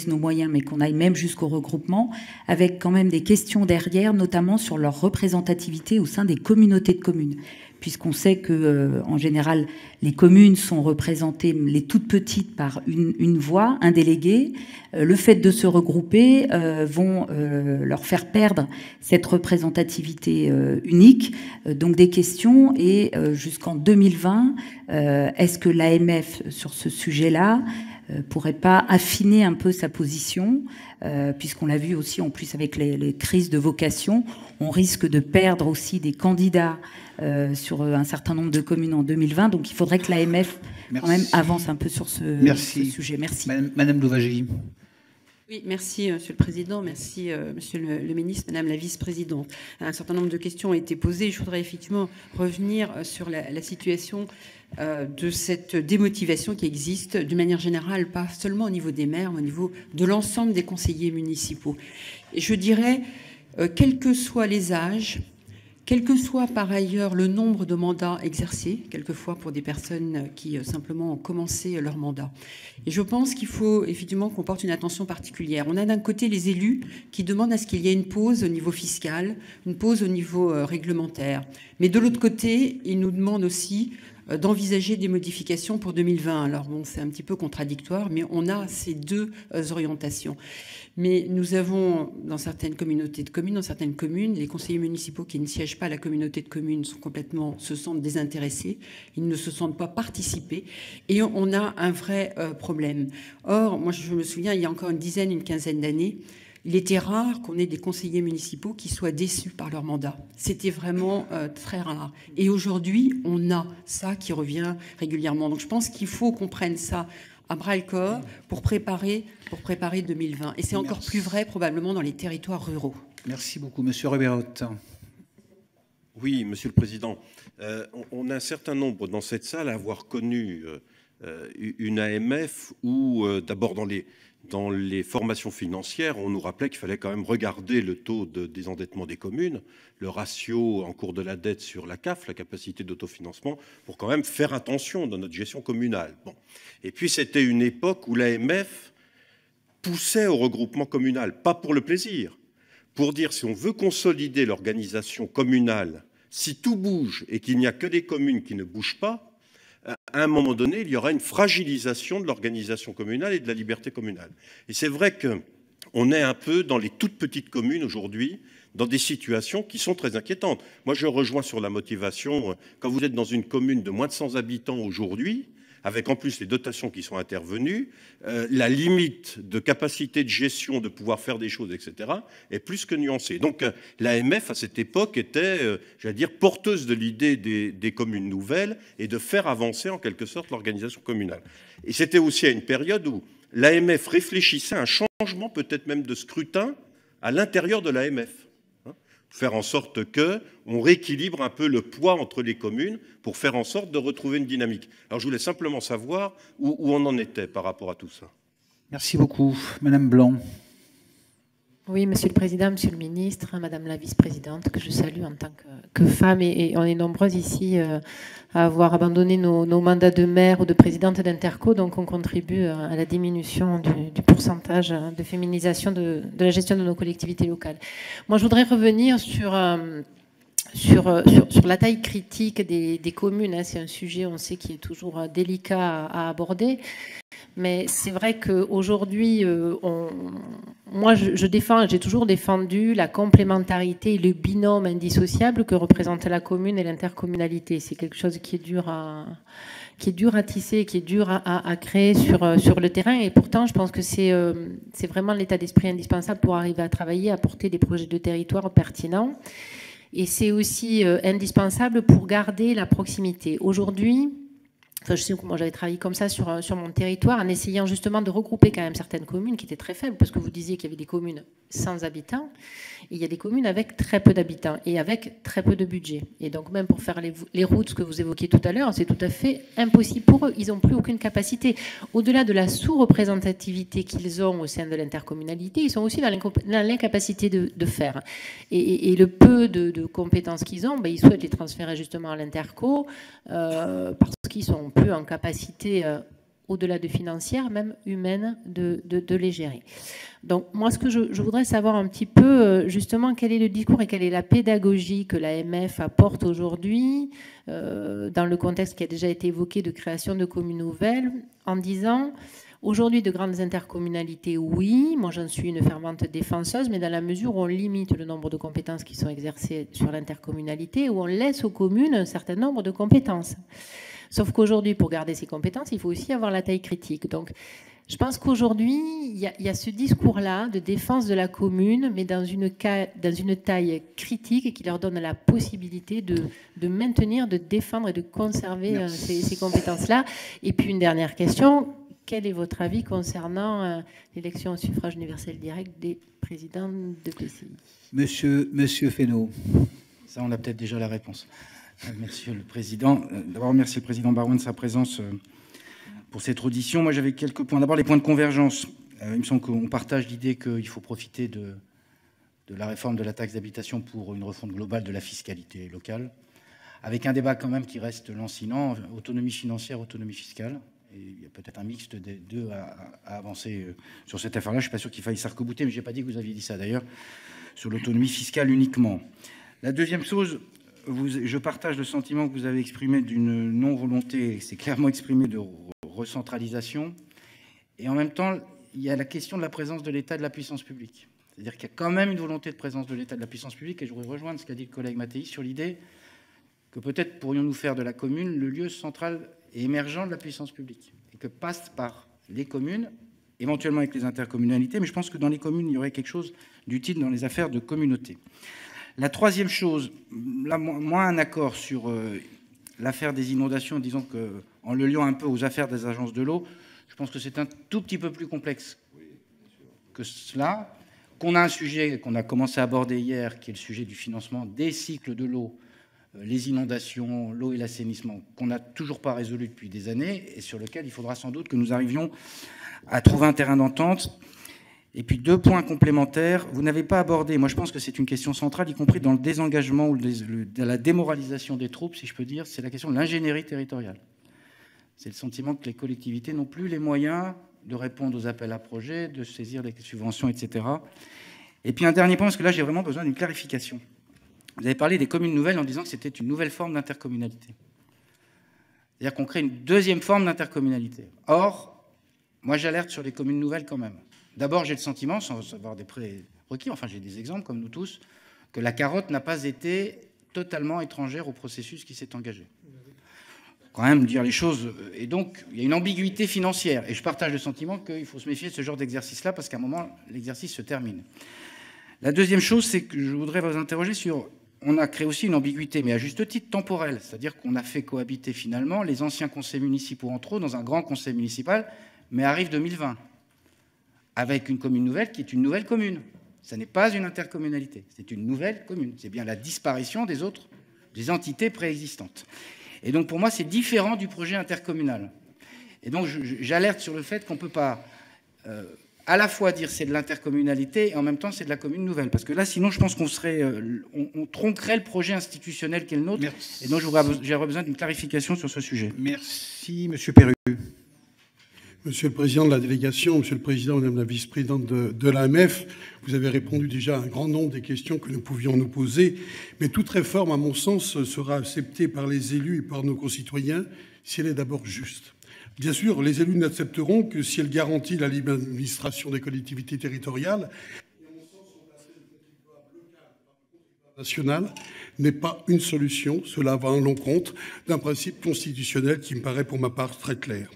nos moyens, mais qu'on aille même jusqu'au regroupement, avec quand même des questions derrière, notamment sur leur représentativité au sein des communautés de communes, puisqu'on sait que en général les communes sont représentées, les toutes petites, par une voix, un délégué. Le fait de se regrouper vont leur faire perdre cette représentativité unique. Donc des questions, et jusqu'en 2020, est-ce que l'AMF sur ce sujet-là pourrait pas affiner un peu sa position, puisqu'on l'a vu aussi en plus avec les crises de vocation, on risque de perdre aussi des candidats sur un certain nombre de communes en 2020, donc il faudrait que l'AMF quand même avance un peu sur ce sujet. Merci. Madame Louwagie. Oui, merci Monsieur le Président, merci Monsieur le Ministre, Madame la Vice-Présidente. Un certain nombre de questions ont été posées. Je voudrais effectivement revenir sur la situation de cette démotivation qui existe d'une manière générale, pas seulement au niveau des maires, mais au niveau de l'ensemble des conseillers municipaux. Et je dirais, quels que soient les âges, quel que soit par ailleurs le nombre de mandats exercés, quelquefois pour des personnes qui simplement ont commencé leur mandat. Et je pense qu'il faut effectivement qu'on porte une attention particulière. On a d'un côté les élus qui demandent à ce qu'il y ait une pause au niveau fiscal, une pause au niveau réglementaire. Mais de l'autre côté, ils nous demandent aussi d'envisager des modifications pour 2020. Alors bon, c'est un petit peu contradictoire, mais on a ces deux orientations. Mais nous avons, dans certaines communautés de communes, dans certaines communes, les conseillers municipaux qui ne siègent pas à la communauté de communes se sentent désintéressés, ils ne se sentent pas participer, et on a un vrai problème. Or, moi je me souviens, il y a encore une quinzaine d'années, il était rare qu'on ait des conseillers municipaux qui soient déçus par leur mandat. C'était vraiment très rare. Et aujourd'hui, on a ça qui revient régulièrement. Donc je pense qu'il faut qu'on prenne ça à bras-le-corps pour préparer 2020. Et c'est encore plus vrai probablement dans les territoires ruraux. Merci beaucoup. Monsieur Rebeyrotte. Oui, Monsieur le Président. On a un certain nombre dans cette salle à avoir connu une AMF où, d'abord dans les formations financières, on nous rappelait qu'il fallait quand même regarder le taux de désendettement des communes, le ratio en cours de la dette sur la CAF, la capacité d'autofinancement, pour quand même faire attention dans notre gestion communale. Bon. Et puis c'était une époque où l'AMF poussait au regroupement communal, pas pour le plaisir, pour dire si on veut consolider l'organisation communale, si tout bouge et qu'il n'y a que des communes qui ne bougent pas, à un moment donné, il y aura une fragilisation de l'organisation communale et de la liberté communale. Et c'est vrai qu'on est un peu dans les toutes petites communes aujourd'hui, dans des situations qui sont très inquiétantes. Moi, je rejoins sur la motivation. Quand vous êtes dans une commune de moins de 100 habitants aujourd'hui, avec en plus les dotations qui sont intervenues, la limite de capacité de gestion, de pouvoir faire des choses, etc., est plus que nuancée. Donc l'AMF, à cette époque, était, j'allais dire, porteuse de l'idée des communes nouvelles et de faire avancer en quelque sorte l'organisation communale. Et c'était aussi à une période où l'AMF réfléchissait à un changement, peut-être même de scrutin, à l'intérieur de l'AMF. Faire en sorte qu'on rééquilibre un peu le poids entre les communes pour faire en sorte de retrouver une dynamique. Alors je voulais simplement savoir où on en était par rapport à tout ça. Merci beaucoup. Madame Blanc. Oui, Monsieur le Président, Monsieur le Ministre, Madame la Vice-Présidente, que je salue en tant que femme, et on est nombreuses ici à avoir abandonné nos mandats de maire ou de présidente d'interco, donc on contribue à la diminution du pourcentage de féminisation de la gestion de nos collectivités locales. Moi, je voudrais revenir sur la taille critique des communes. C'est un sujet, on sait, qui est toujours délicat à aborder. Mais c'est vrai qu'aujourd'hui, moi, j'ai toujours défendu la complémentarité et le binôme indissociable que représente la commune et l'intercommunalité. C'est quelque chose qui est dur à tisser, qui est dur à créer sur le terrain. Et pourtant, je pense que c'est vraiment l'état d'esprit indispensable pour arriver à travailler, à porter des projets de territoire pertinents. Et c'est aussi indispensable pour garder la proximité. Aujourd'hui, je sais que moi j'avais travaillé comme ça sur mon territoire en essayant justement de regrouper quand même certaines communes qui étaient très faibles, parce que vous disiez qu'il y avait des communes sans habitants, et il y a des communes avec très peu d'habitants et avec très peu de budget. Et donc même pour faire les routes, ce que vous évoquiez tout à l'heure, c'est tout à fait impossible pour eux. Ils n'ont plus aucune capacité. Au-delà de la sous-représentativité qu'ils ont au sein de l'intercommunalité, ils sont aussi dans l'incapacité de faire. Et le peu de compétences qu'ils ont, ils souhaitent les transférer justement à l'interco parce qu'ils sont peu en capacité, au-delà de financière, même humaine, de les gérer. Donc moi, ce que je voudrais savoir un petit peu, justement, quel est le discours et quelle est la pédagogie que l'AMF apporte aujourd'hui dans le contexte qui a déjà été évoqué de création de communes nouvelles, en disant, aujourd'hui, de grandes intercommunalités, oui, moi j'en suis une fervente défenseuse, mais dans la mesure où on limite le nombre de compétences qui sont exercées sur l'intercommunalité, où on laisse aux communes un certain nombre de compétences. Sauf qu'aujourd'hui, pour garder ces compétences, il faut aussi avoir la taille critique. Donc, je pense qu'aujourd'hui, il y a ce discours-là de défense de la commune, mais dans une taille critique qui leur donne la possibilité de maintenir, de défendre et de conserver ces compétences-là. Et puis, une dernière question. Quel est votre avis concernant l'élection au suffrage universel direct des présidents de PCI? Monsieur Fesneau. Ça, on a peut-être déjà la réponse. Monsieur le Président. D'abord, remercier le Président Baroin de sa présence pour cette audition. Moi, j'avais quelques points. D'abord, les points de convergence. Il me semble qu'on partage l'idée qu'il faut profiter de de la réforme de la taxe d'habitation pour une refonte globale de la fiscalité locale, avec un débat quand même qui reste lancinant, autonomie financière, autonomie fiscale. Et il y a peut-être un mixte des deux à avancer sur cette affaire-là. Je ne suis pas sûr qu'il faille s'arc-bouter, mais je n'ai pas dit que vous aviez dit ça d'ailleurs, sur l'autonomie fiscale uniquement. La deuxième chose, je partage le sentiment que vous avez exprimé d'une non-volonté, c'est clairement exprimé, de recentralisation. Et en même temps, il y a la question de la présence de l'État et de la puissance publique. C'est-à-dire qu'il y a quand même une volonté de présence de l'État et de la puissance publique, et je voudrais rejoindre ce qu'a dit le collègue Mattei sur l'idée que peut-être pourrions-nous faire de la commune le lieu central et émergent de la puissance publique, et que passe par les communes, éventuellement avec les intercommunalités, mais je pense que dans les communes, il y aurait quelque chose d'utile dans les affaires de communauté. La troisième chose, là, moi, un accord sur l'affaire des inondations, disons qu'en le liant un peu aux affaires des agences de l'eau, je pense que c'est un tout petit peu plus complexe que cela, qu'on a un sujet qu'on a commencé à aborder hier, qui est le sujet du financement des cycles de l'eau, les inondations, l'eau et l'assainissement, qu'on n'a toujours pas résolu depuis des années et sur lequel il faudra sans doute que nous arrivions à trouver un terrain d'entente. Et puis deux points complémentaires. Vous n'avez pas abordé, moi je pense que c'est une question centrale, y compris dans le désengagement ou de la démoralisation des troupes, si je peux dire, c'est la question de l'ingénierie territoriale. C'est le sentiment que les collectivités n'ont plus les moyens de répondre aux appels à projets, de saisir les subventions, etc. Et puis un dernier point, parce que là j'ai vraiment besoin d'une clarification. Vous avez parlé des communes nouvelles en disant que c'était une nouvelle forme d'intercommunalité. C'est-à-dire qu'on crée une deuxième forme d'intercommunalité. Or, moi j'alerte sur les communes nouvelles quand même. D'abord, j'ai le sentiment, sans avoir des prérequis, enfin j'ai des exemples comme nous tous, que la carotte n'a pas été totalement étrangère au processus qui s'est engagé. Quand même dire les choses. Et donc, il y a une ambiguïté financière. Et je partage le sentiment qu'il faut se méfier de ce genre d'exercice-là parce qu'à un moment, l'exercice se termine. La deuxième chose, c'est que je voudrais vous interroger sur... On a créé aussi une ambiguïté, mais à juste titre temporelle. C'est-à-dire qu'on a fait cohabiter finalement les anciens conseils municipaux entre eux dans un grand conseil municipal, mais arrive 2020, avec une commune nouvelle qui est une nouvelle commune. Ça n'est pas une intercommunalité, c'est une nouvelle commune. C'est bien la disparition des entités préexistantes. Et donc pour moi, c'est différent du projet intercommunal. Et donc j'alerte sur le fait qu'on ne peut pas à la fois dire c'est de l'intercommunalité et en même temps c'est de la commune nouvelle. Parce que là, sinon, je pense qu'on on tronquerait le projet institutionnel qui est le nôtre. Merci. Et donc j'aurais besoin d'une clarification sur ce sujet. Merci, Monsieur Perru. Monsieur le Président de la délégation, Monsieur le Président, Madame la Vice-Présidente de l'AMF, vous avez répondu déjà à un grand nombre des questions que nous pouvions nous poser, mais toute réforme, à mon sens, sera acceptée par les élus et par nos concitoyens si elle est d'abord juste. Bien sûr, les élus n'accepteront que si elle garantit la libre administration des collectivités territoriales. National n'est pas une solution. Cela va à l'encontre d'un principe constitutionnel qui me paraît pour ma part très clair.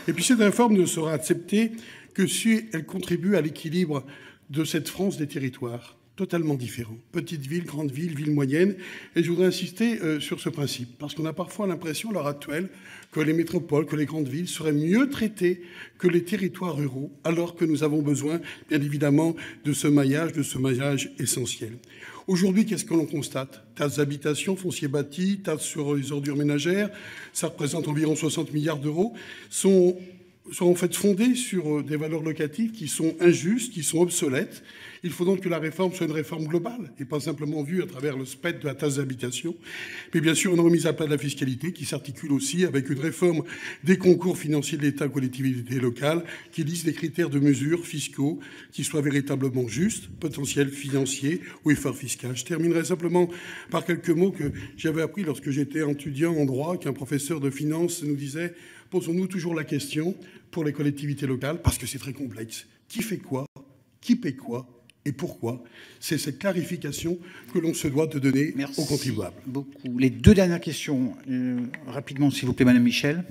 Et puis cette réforme ne sera acceptée que si elle contribue à l'équilibre de cette France des territoires totalement différents. Petites villes, grandes villes, villes moyennes. Et je voudrais insister sur ce principe, parce qu'on a parfois l'impression à l'heure actuelle que les métropoles, que les grandes villes seraient mieux traitées que les territoires ruraux, alors que nous avons besoin, bien évidemment, de ce maillage essentiel. Aujourd'hui, qu'est-ce que l'on constate? Taxe d'habitation, foncier bâti, taxe sur les ordures ménagères, ça représente environ 60 milliards d'euros, sont en fait fondées sur des valeurs locatives qui sont injustes, qui sont obsolètes. Il faut donc que la réforme soit une réforme globale et pas simplement vue à travers le spectre de la taxe d'habitation. Mais bien sûr, une remise à plat de la fiscalité qui s'articule aussi avec une réforme des concours financiers de l'État aux collectivités locales qui lise des critères de mesure fiscaux qui soient véritablement justes, potentiel financier ou effort fiscal. Je terminerai simplement par quelques mots que j'avais appris lorsque j'étais étudiant en droit, qu'un professeur de finance nous disait « Posons-nous toujours la question pour les collectivités locales, parce que c'est très complexe. Qui fait quoi? Qui paie quoi? Et pourquoi? C'est cette clarification que l'on se doit de donner aux contribuables. Merci beaucoup. Les deux dernières questions, rapidement, s'il vous plaît, Madame Michel.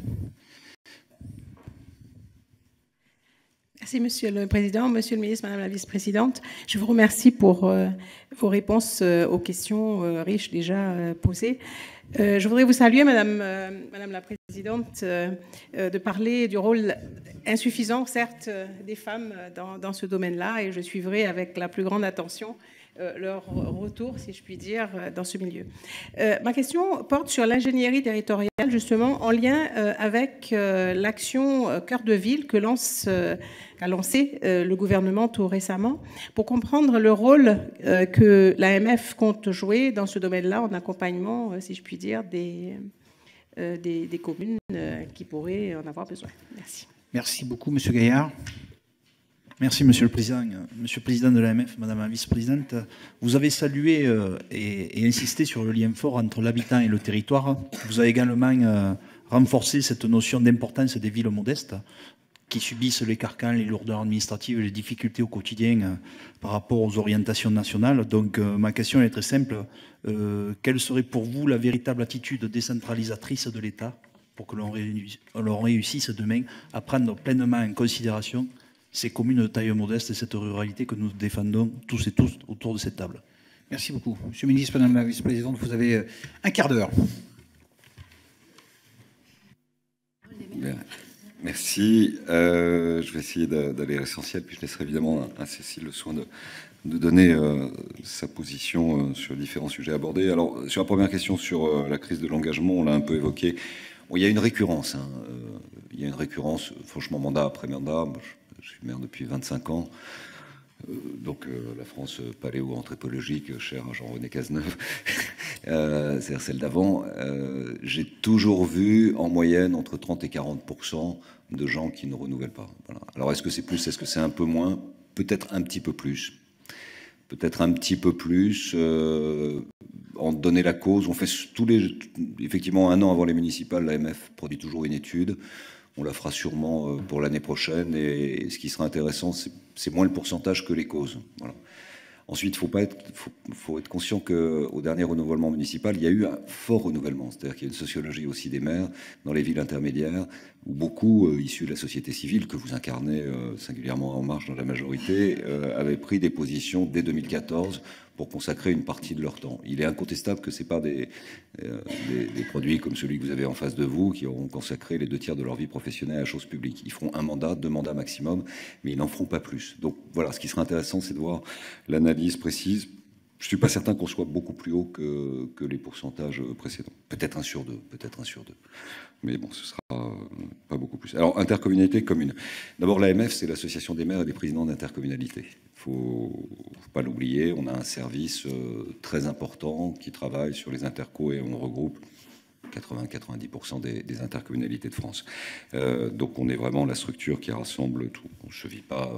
Merci, Monsieur le Président. Monsieur le Ministre, Madame la Vice-Présidente, je vous remercie pour vos réponses aux questions riches déjà posées. Je voudrais vous saluer, Madame la Présidente, de parler du rôle insuffisant, certes, des femmes dans ce domaine-là, et je suivrai avec la plus grande attention leur retour, si je puis dire, dans ce milieu. Ma question porte sur l'ingénierie territoriale, justement, en lien avec l'action Cœur de Ville qu'a lancé le gouvernement tout récemment, pour comprendre le rôle que l'AMF compte jouer dans ce domaine-là, en accompagnement, si je puis dire, des communes qui pourraient en avoir besoin. Merci. Merci beaucoup, Monsieur Gaillard. Merci, Monsieur le Président. Monsieur le Président de l'AMF, Madame la Vice-Présidente, vous avez salué et insisté sur le lien fort entre l'habitant et le territoire. Vous avez également renforcé cette notion d'importance des villes modestes qui subissent les carcans, les lourdeurs administratives et les difficultés au quotidien par rapport aux orientations nationales. Donc ma question est très simple. Quelle serait pour vous la véritable attitude décentralisatrice de l'État pour que l'on réussisse demain à prendre pleinement en considération ces communes de taille modeste et cette ruralité que nous défendons tous et tous autour de cette table? Merci beaucoup. Monsieur le ministre, Madame la Vice-Présidente, vous avez un quart d'heure. Merci. Je vais essayer d'aller à l'essentiel, puis je laisserai évidemment à Cécile le soin de donner sa position sur les différents sujets abordés. Alors, sur la première question sur la crise de l'engagement, on l'a un peu évoqué. Bon, il y a une récurrence. Il y a une récurrence, franchement, mandat après mandat. Je suis maire depuis 25 ans. Donc la France paléo-anthropologique, chère Jean-René Cazeneuve, c'est-à-dire celle d'avant, j'ai toujours vu en moyenne entre 30 et 40% de gens qui ne renouvellent pas. Voilà. Alors est-ce que c'est plus, est-ce que c'est un peu moins? Peut-être un petit peu plus. Peut-être un petit peu plus, en donner la cause. On fait effectivement, un an avant les municipales, l'AMF produit toujours une étude. On la fera sûrement pour l'année prochaine. Et ce qui sera intéressant, c'est moins le pourcentage que les causes. Voilà. Ensuite, il faut être conscient qu'au dernier renouvellement municipal, il y a eu un fort renouvellement. C'est-à-dire qu'il y a une sociologie aussi des maires dans les villes intermédiaires, où beaucoup, issus de la société civile, que vous incarnez singulièrement En Marche dans la majorité, avaient pris des positions dès 2014 pour consacrer une partie de leur temps. Il est incontestable que ce n'est pas des produits comme celui que vous avez en face de vous qui auront consacré les 2 tiers de leur vie professionnelle à la chose publique. Ils feront 1 mandat, 2 mandats maximum, mais ils n'en feront pas plus. Donc voilà, ce qui serait intéressant, c'est de voir l'analyse précise. Je ne suis pas certain qu'on soit beaucoup plus haut que les pourcentages précédents. Peut-être 1 sur 2, peut-être 1 sur 2. Mais bon, ce sera pas beaucoup plus. Alors, intercommunalité, commune. D'abord, l'AMF, c'est l'Association des maires et des présidents d'intercommunalité. Il ne faut pas l'oublier. On a un service très important qui travaille sur les intercos et on regroupe 80-90% des intercommunalités de France. Donc on est vraiment la structure qui rassemble tout. On ne se vit pas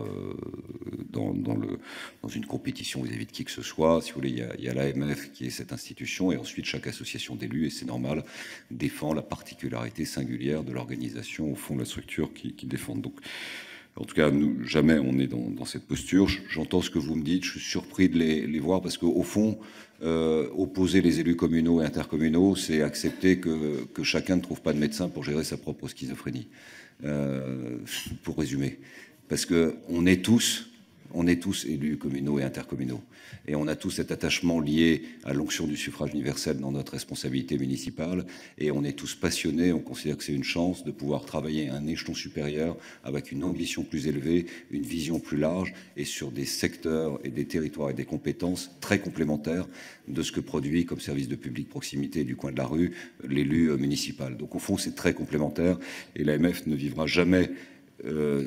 dans une compétition vis-à-vis de qui que ce soit. Si vous voulez, il y a l'AMF qui est cette institution et ensuite chaque association d'élus, et c'est normal, défend la particularité singulière de l'organisation au fond de la structure qu'ils défendent. Donc, en tout cas, nous, jamais on est dans cette posture. J'entends ce que vous me dites, je suis surpris de les voir parce qu'au fond, opposer les élus communaux et intercommunaux, c'est accepter que chacun ne trouve pas de médecin pour gérer sa propre schizophrénie, pour résumer. Parce qu'on est tous élus communaux et intercommunaux. Et on a tous cet attachement lié à l'onction du suffrage universel dans notre responsabilité municipale. Et on est tous passionnés, on considère que c'est une chance de pouvoir travailler à un échelon supérieur avec une ambition plus élevée, une vision plus large et sur des secteurs et des territoires et des compétences très complémentaires de ce que produit comme service de public proximité du coin de la rue l'élu municipal. Donc au fond, c'est très complémentaire et l'AMF ne vivra jamais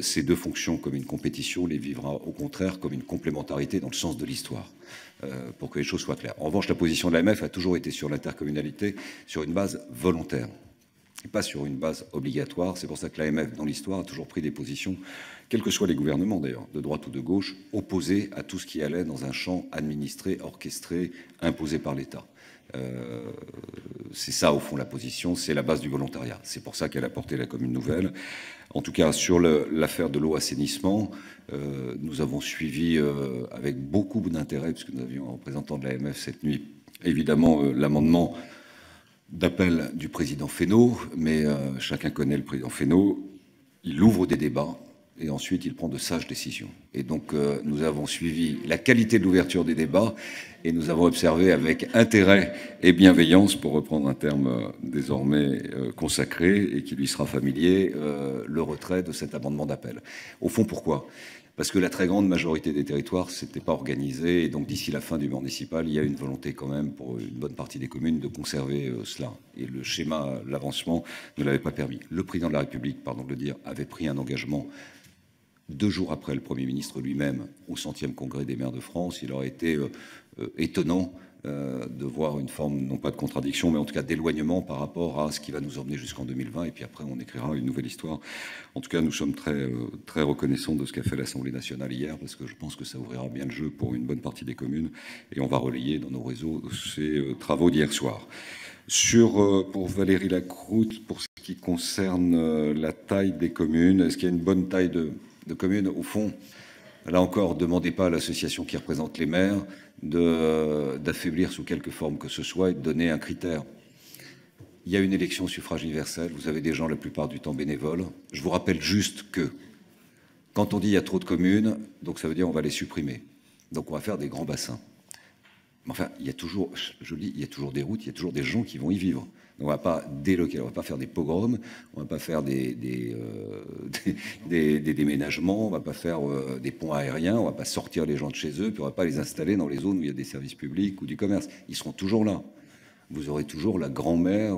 ces 2 fonctions comme une compétition, les vivra au contraire comme une complémentarité dans le sens de l'histoire, pour que les choses soient claires. En revanche, la position de l'AMF a toujours été sur l'intercommunalité, sur une base volontaire, et pas sur une base obligatoire. C'est pour ça que l'AMF, dans l'histoire, a toujours pris des positions, quels que soient les gouvernements d'ailleurs, de droite ou de gauche, opposées à tout ce qui allait dans un champ administré, orchestré, imposé par l'État. C'est ça, au fond, la position, c'est la base du volontariat. C'est pour ça qu'elle a porté la commune nouvelle. En tout cas, sur l'affaire de l'eau-assainissement, nous avons suivi avec beaucoup d'intérêt, puisque nous avions un représentant de l'AMF cette nuit, évidemment, l'amendement d'appel du président Fesneau, mais chacun connaît le président Fesneau. Il ouvre des débats. Et ensuite, il prend de sages décisions. Et donc, nous avons suivi la qualité de l'ouverture des débats et nous avons observé avec intérêt et bienveillance, pour reprendre un terme désormais consacré et qui lui sera familier, le retrait de cet amendement d'appel. Au fond, pourquoi ? Parce que la très grande majorité des territoires, c'était pas organisé. Et donc, d'ici la fin du municipal, il y a une volonté quand même pour une bonne partie des communes de conserver cela. Et le schéma, l'avancement ne l'avait pas permis. Le président de la République, pardon de le dire, avait pris un engagement 2 jours après le Premier ministre lui-même au 100e congrès des maires de France. Il aurait été étonnant de voir une forme, non pas de contradiction, mais en tout cas d'éloignement par rapport à ce qui va nous emmener jusqu'en 2020. Et puis après, on écrira une nouvelle histoire. En tout cas, nous sommes très reconnaissants de ce qu'a fait l'Assemblée nationale hier, parce que je pense que ça ouvrira bien le jeu pour une bonne partie des communes. Et on va relayer dans nos réseaux ces travaux d'hier soir. Pour Valérie Lacroute, pour ce qui concerne la taille des communes, est-ce qu'il y a une bonne taille de communes? Au fond, là encore, ne demandez pas à l'association qui représente les maires d'affaiblir sous quelque forme que ce soit et de donner un critère. Il y a une élection au suffrage universel, vous avez des gens la plupart du temps bénévoles. Je vous rappelle juste que quand on dit il y a trop de communes, donc ça veut dire on va les supprimer. Donc on va faire des grands bassins. Mais enfin, il y a toujours, je le dis, il y a toujours des routes, il y a toujours des gens qui vont y vivre. On ne va pas délocaliser, on ne va pas faire des pogroms, on ne va pas faire des déménagements, on ne va pas faire des ponts aériens, on ne va pas sortir les gens de chez eux, puis on ne va pas les installer dans les zones où il y a des services publics ou du commerce. Ils seront toujours là. Vous aurez toujours la grand-mère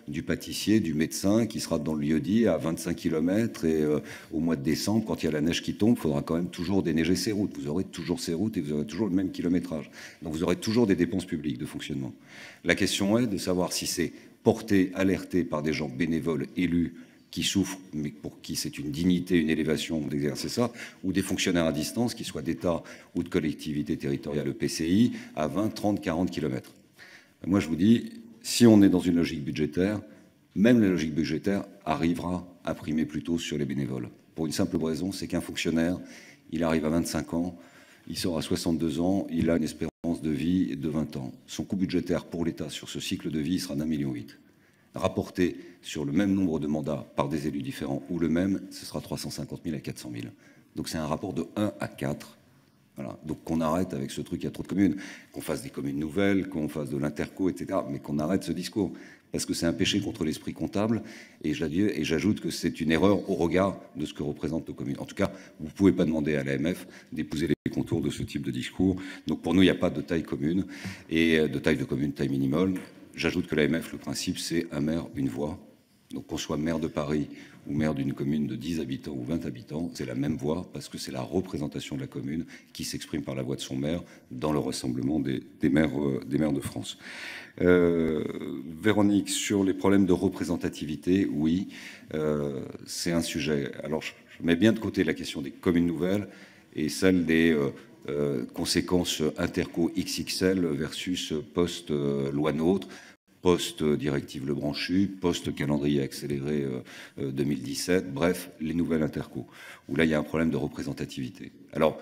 du pâtissier, du médecin qui sera dans le lieu-dit à 25 km et au mois de décembre, quand il y a la neige qui tombe, il faudra quand même toujours déneiger ces routes. Vous aurez toujours ces routes et vous aurez toujours le même kilométrage. Donc vous aurez toujours des dépenses publiques de fonctionnement. La question est de savoir si c'est porté, alerté par des gens bénévoles, élus, qui souffrent, mais pour qui c'est une dignité, une élévation d'exercer ça, ou des fonctionnaires à distance, qu'ils soient d'État ou de collectivité territoriale EPCI, à 20, 30, 40 km. Moi, je vous dis, si on est dans une logique budgétaire, même la logique budgétaire arrivera à primer plutôt sur les bénévoles. Pour une simple raison, c'est qu'un fonctionnaire, il arrive à 25 ans, il sort à 62 ans, il a une espérance de vie de 20 ans. Son coût budgétaire pour l'État sur ce cycle de vie sera d'1,8 million. Rapporté sur le même nombre de mandats par des élus différents ou le même, ce sera 350 000 à 400 000. Donc c'est un rapport de 1 à 4. Voilà. Donc qu'on arrête avec ce truc, il y a trop de communes, qu'on fasse des communes nouvelles, qu'on fasse de l'interco, etc. Mais qu'on arrête ce discours. Parce que c'est un péché contre l'esprit comptable. Et j'ajoute que c'est une erreur au regard de ce que représentent nos communes. En tout cas, vous ne pouvez pas demander à l'AMF d'épouser les contours de ce type de discours. Donc pour nous, il n'y a pas de taille commune. Et de taille de commune, taille minimale. J'ajoute que l'AMF, le principe, c'est un maire, une voix. Donc qu'on soit maire de Paris ou maire d'une commune de 10 habitants ou 20 habitants, c'est la même voix parce que c'est la représentation de la commune qui s'exprime par la voix de son maire dans le rassemblement des maires de France. Véronique, sur les problèmes de représentativité, oui, c'est un sujet. Alors je mets bien de côté la question des communes nouvelles et celle des conséquences interco XXL versus post-loi NOTRe, post-directive Lebranchu, post-calendrier accéléré 2017, bref, les nouvelles interco, où là, il y a un problème de représentativité. Alors,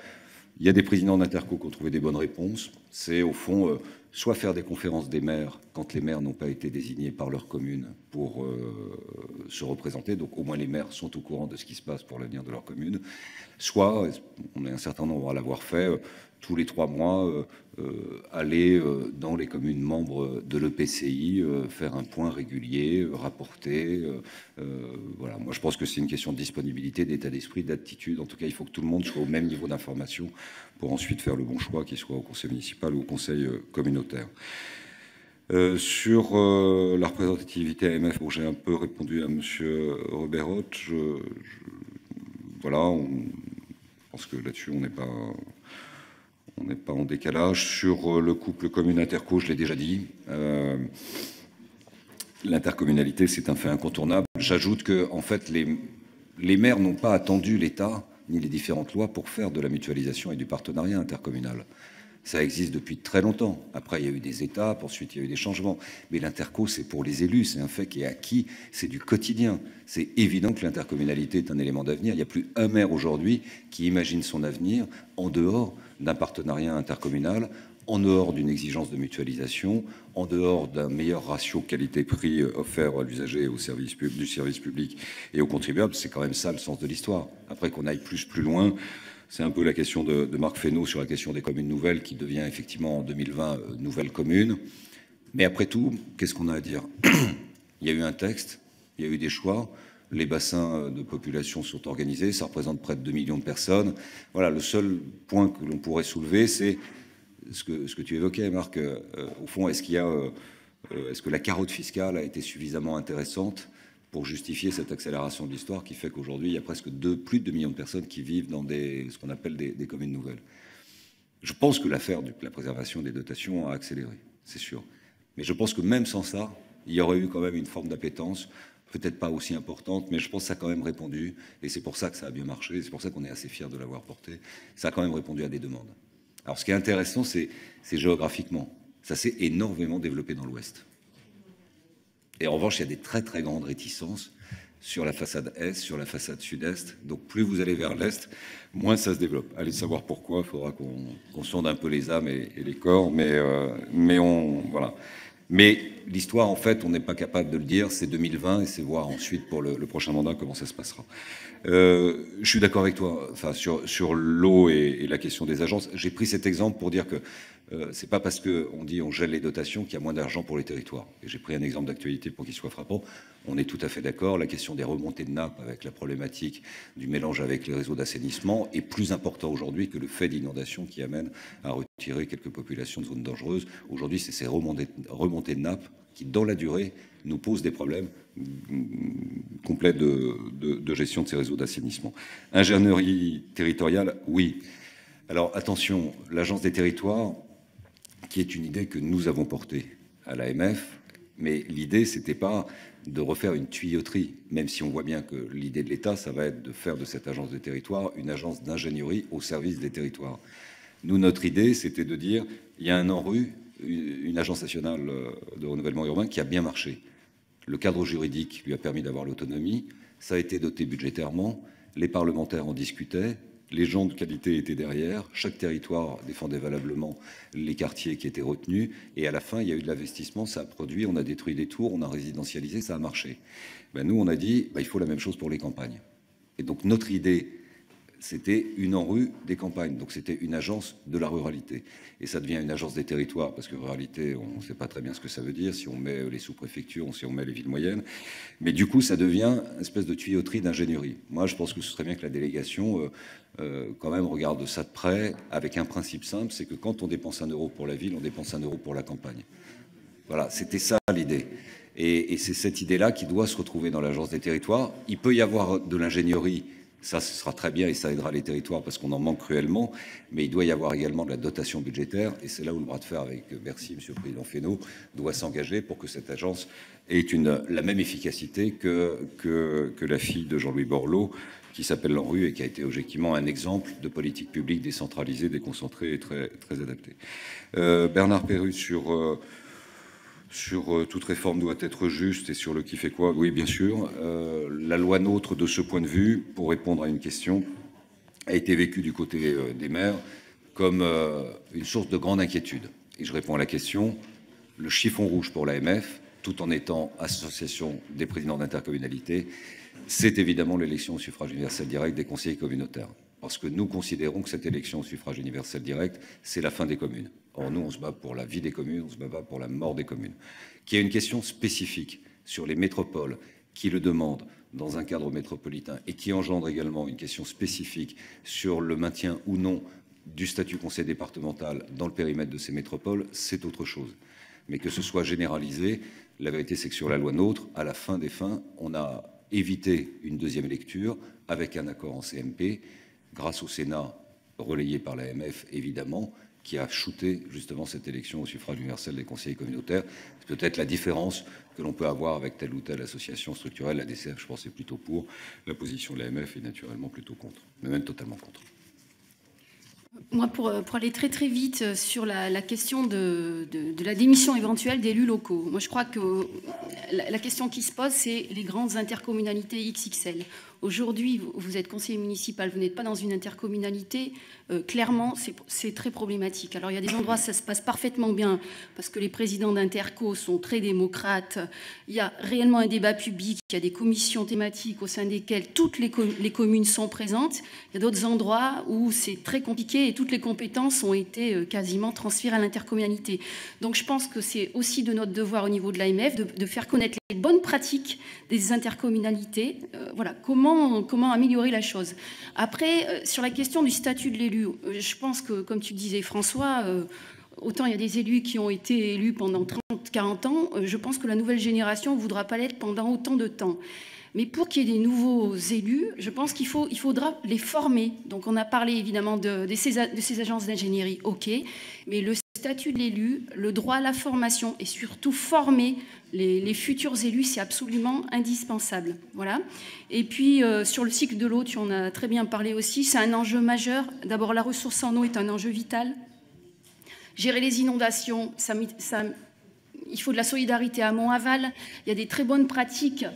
il y a des présidents d'interco qui ont trouvé des bonnes réponses. C'est, au fond, soit faire des conférences des maires quand les maires n'ont pas été désignés par leur commune pour se représenter, donc au moins les maires sont au courant de ce qui se passe pour l'avenir de leur commune, soit, on est un certain nombre à l'avoir fait, tous les 3 mois, aller dans les communes membres de l'EPCI, faire un point régulier, rapporter. Voilà. Moi, je pense que c'est une question de disponibilité, d'état d'esprit, d'attitude. En tout cas, il faut que tout le monde soit au même niveau d'information pour ensuite faire le bon choix, qu'il soit au conseil municipal ou au conseil communautaire. Sur la représentativité AMF, bon, j'ai un peu répondu à monsieur Robert Hoth. Voilà, je pense que là-dessus, on n'est pas en décalage. Sur le couple commune-interco, je l'ai déjà dit. L'intercommunalité, c'est un fait incontournable. J'ajoute que, en fait, les maires n'ont pas attendu l'État ni les différentes lois pour faire de la mutualisation et du partenariat intercommunal. Ça existe depuis très longtemps. Après, il y a eu des étapes, ensuite il y a eu des changements. Mais l'interco, c'est pour les élus, c'est un fait qui est acquis, c'est du quotidien. C'est évident que l'intercommunalité est un élément d'avenir. Il n'y a plus un maire aujourd'hui qui imagine son avenir en dehors d'un partenariat intercommunal, en dehors d'une exigence de mutualisation, en dehors d'un meilleur ratio qualité-prix offert à l'usager et au service du service public et aux contribuables. C'est quand même ça le sens de l'histoire. Après qu'on aille plus loin, c'est un peu la question de Marc Fesneau sur la question des communes nouvelles qui devient effectivement en 2020 nouvelle commune. Mais après tout, qu'est-ce qu'on a à dire? Il y a eu un texte, il y a eu des choix. les bassins de population sont organisés, ça représente près de 2 millions de personnes. Voilà, le seul point que l'on pourrait soulever, c'est ce que tu évoquais, Marc. Au fond, est-ce que la carotte fiscale a été suffisamment intéressante pour justifier cette accélération de l'histoire qui fait qu'aujourd'hui, il y a presque plus de 2 millions de personnes qui vivent dans ce qu'on appelle des communes nouvelles. Je pense que l'affaire de la préservation des dotations a accéléré, c'est sûr. Mais je pense que même sans ça, il y aurait eu quand même une forme d'appétence, peut-être pas aussi importante, mais je pense que ça a quand même répondu, et c'est pour ça que ça a bien marché, c'est pour ça qu'on est assez fiers de l'avoir porté. Ça a quand même répondu à des demandes. Alors ce qui est intéressant, c'est géographiquement. Ça s'est énormément développé dans l'Ouest. Et en revanche, il y a des très très grandes réticences sur la façade Est, sur la façade Sud-Est. Donc plus vous allez vers l'Est, moins ça se développe. Allez savoir pourquoi, il faudra qu'on sonde un peu les âmes et les corps, voilà. Mais l'histoire, en fait, on n'est pas capable de le dire, c'est 2020, et c'est voir ensuite pour le prochain mandat comment ça se passera. Je suis d'accord avec toi, enfin, sur l'eau et la question des agences. J'ai pris cet exemple pour dire que c'est pas parce qu'on dit on gèle les dotations qu'il y a moins d'argent pour les territoires. Et j'ai pris un exemple d'actualité pour qu'il soit frappant. On est tout à fait d'accord. La question des remontées de nappes avec la problématique du mélange avec les réseaux d'assainissement est plus important aujourd'hui que le fait d'inondation qui amène à retirer quelques populations de zones dangereuses. Aujourd'hui, c'est ces remontées de nappes qui, dans la durée, nous posent des problèmes complets de gestion de ces réseaux d'assainissement. Ingénierie territoriale, oui. Alors attention, l'Agence des territoires, qui est une idée que nous avons portée à l'AMF, mais l'idée, c'était pas de refaire une tuyauterie, même si on voit bien que l'idée de l'État, ça va être de faire de cette agence des territoires une agence d'ingénierie au service des territoires. Nous, notre idée, c'était de dire, il y a un ANRU, une agence nationale de renouvellement urbain, qui a bien marché. Le cadre juridique lui a permis d'avoir l'autonomie, ça a été doté budgétairement, les parlementaires en discutaient, les gens de qualité étaient derrière, chaque territoire défendait valablement les quartiers qui étaient retenus, et à la fin, il y a eu de l'investissement, ça a produit, on a détruit des tours, on a résidentialisé, ça a marché. Ben, nous, on a dit, il faut la même chose pour les campagnes. Et donc, notre idée, c'était une ANRU des campagnes, donc c'était une agence de la ruralité. Et ça devient une agence des territoires, parce que ruralité, on ne sait pas très bien ce que ça veut dire, si on met les sous-préfectures, si on met les villes moyennes. Mais du coup, ça devient une espèce de tuyauterie d'ingénierie. Moi, je pense que ce serait bien que la délégation, quand même, regarde ça de près, avec un principe simple, c'est que quand on dépense 1 euro pour la ville, on dépense 1 euro pour la campagne. Voilà, c'était ça l'idée. Et c'est cette idée-là qui doit se retrouver dans l'agence des territoires. Il peut y avoir de l'ingénierie. Ça, ce sera très bien et ça aidera les territoires parce qu'on en manque cruellement. Mais il doit y avoir également de la dotation budgétaire. Et c'est là où le bras de fer avec Bercy, Monsieur le Président Fesneau, doit s'engager pour que cette agence ait la même efficacité que la fille de Jean-Louis Borloo, qui s'appelle l'ANRU et qui a été objectivement un exemple de politique publique décentralisée, déconcentrée et très, très adaptée. Bernard Perrut sur toute réforme doit être juste et sur le qui fait quoi, oui, bien sûr. La loi NOTRe, de ce point de vue, pour répondre à une question, a été vécue du côté des maires comme une source de grande inquiétude. Et je réponds à la question, le chiffon rouge pour l'AMF, tout en étant association des présidents d'intercommunalité, c'est évidemment l'élection au suffrage universel direct des conseillers communautaires. Parce que nous considérons que cette élection au suffrage universel direct, c'est la fin des communes. Or, nous, on se bat pour la vie des communes, on se bat pas pour la mort des communes. Qu'il y ait une question spécifique sur les métropoles qui le demandent dans un cadre métropolitain et qui engendre également une question spécifique sur le maintien ou non du statut conseil départemental dans le périmètre de ces métropoles, c'est autre chose. Mais que ce soit généralisé, la vérité, c'est que sur la loi NOTRe, à la fin des fins, on a évité une deuxième lecture avec un accord en CMP, grâce au Sénat, relayé par l'AMF, évidemment, qui a shooté justement cette élection au suffrage universel des conseillers communautaires. C'est peut-être la différence que l'on peut avoir avec telle ou telle association structurelle. La DCF, je pense, est plutôt pour. La position de l'AMF est naturellement plutôt contre, mais même totalement contre. Moi, pour aller très très vite sur la question de la démission éventuelle d'élus locaux, moi je crois que la question qui se pose, c'est les grandes intercommunalités XXL. Aujourd'hui, vous êtes conseiller municipal, vous n'êtes pas dans une intercommunalité, clairement, c'est très problématique. Alors, il y a des endroits, ça se passe parfaitement bien, parce que les présidents d'interco sont très démocrates. Il y a réellement un débat public, il y a des commissions thématiques au sein desquelles toutes les communes sont présentes. Il y a d'autres endroits où c'est très compliqué et toutes les compétences ont été quasiment transférées à l'intercommunalité. Donc, je pense que c'est aussi de notre devoir au niveau de l'AMF de faire connaître les bonnes pratiques des intercommunalités. Voilà, comment améliorer la chose. Après, sur la question du statut de l'élu, je pense que, comme tu disais, François, autant il y a des élus qui ont été élus pendant 30, 40 ans, je pense que la nouvelle génération ne voudra pas l'être pendant autant de temps. Mais pour qu'il y ait des nouveaux élus, je pense qu'il faudra les former. Donc on a parlé évidemment de ces agences d'ingénierie, ok, mais le statut de l'élu, le droit à la formation et surtout former les futurs élus, c'est absolument indispensable. Voilà. Et puis sur le cycle de l'eau, tu en as très bien parlé aussi, c'est un enjeu majeur. D'abord, la ressource en eau est un enjeu vital. Gérer les inondations, il faut de la solidarité amont-aval. Il y a des très bonnes pratiques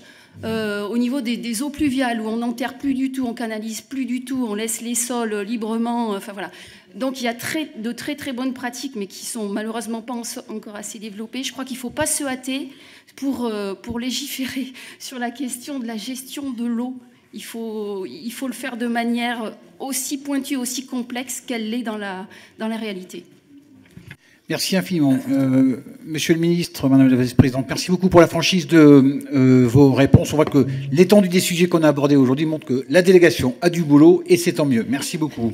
au niveau des eaux pluviales où on n'enterre plus du tout, on canalise plus du tout, on laisse les sols librement. Enfin voilà. Donc il y a de très très bonnes pratiques, mais qui sont malheureusement pas encore assez développées. Je crois qu'il ne faut pas se hâter pour légiférer sur la question de la gestion de l'eau. Il faut le faire de manière aussi pointue, aussi complexe qu'elle l'est dans la réalité. Merci infiniment. Monsieur le ministre, Madame la Vice-présidente, merci beaucoup pour la franchise de vos réponses. On voit que l'étendue des sujets qu'on a abordés aujourd'hui montre que la délégation a du boulot et c'est tant mieux. Merci beaucoup.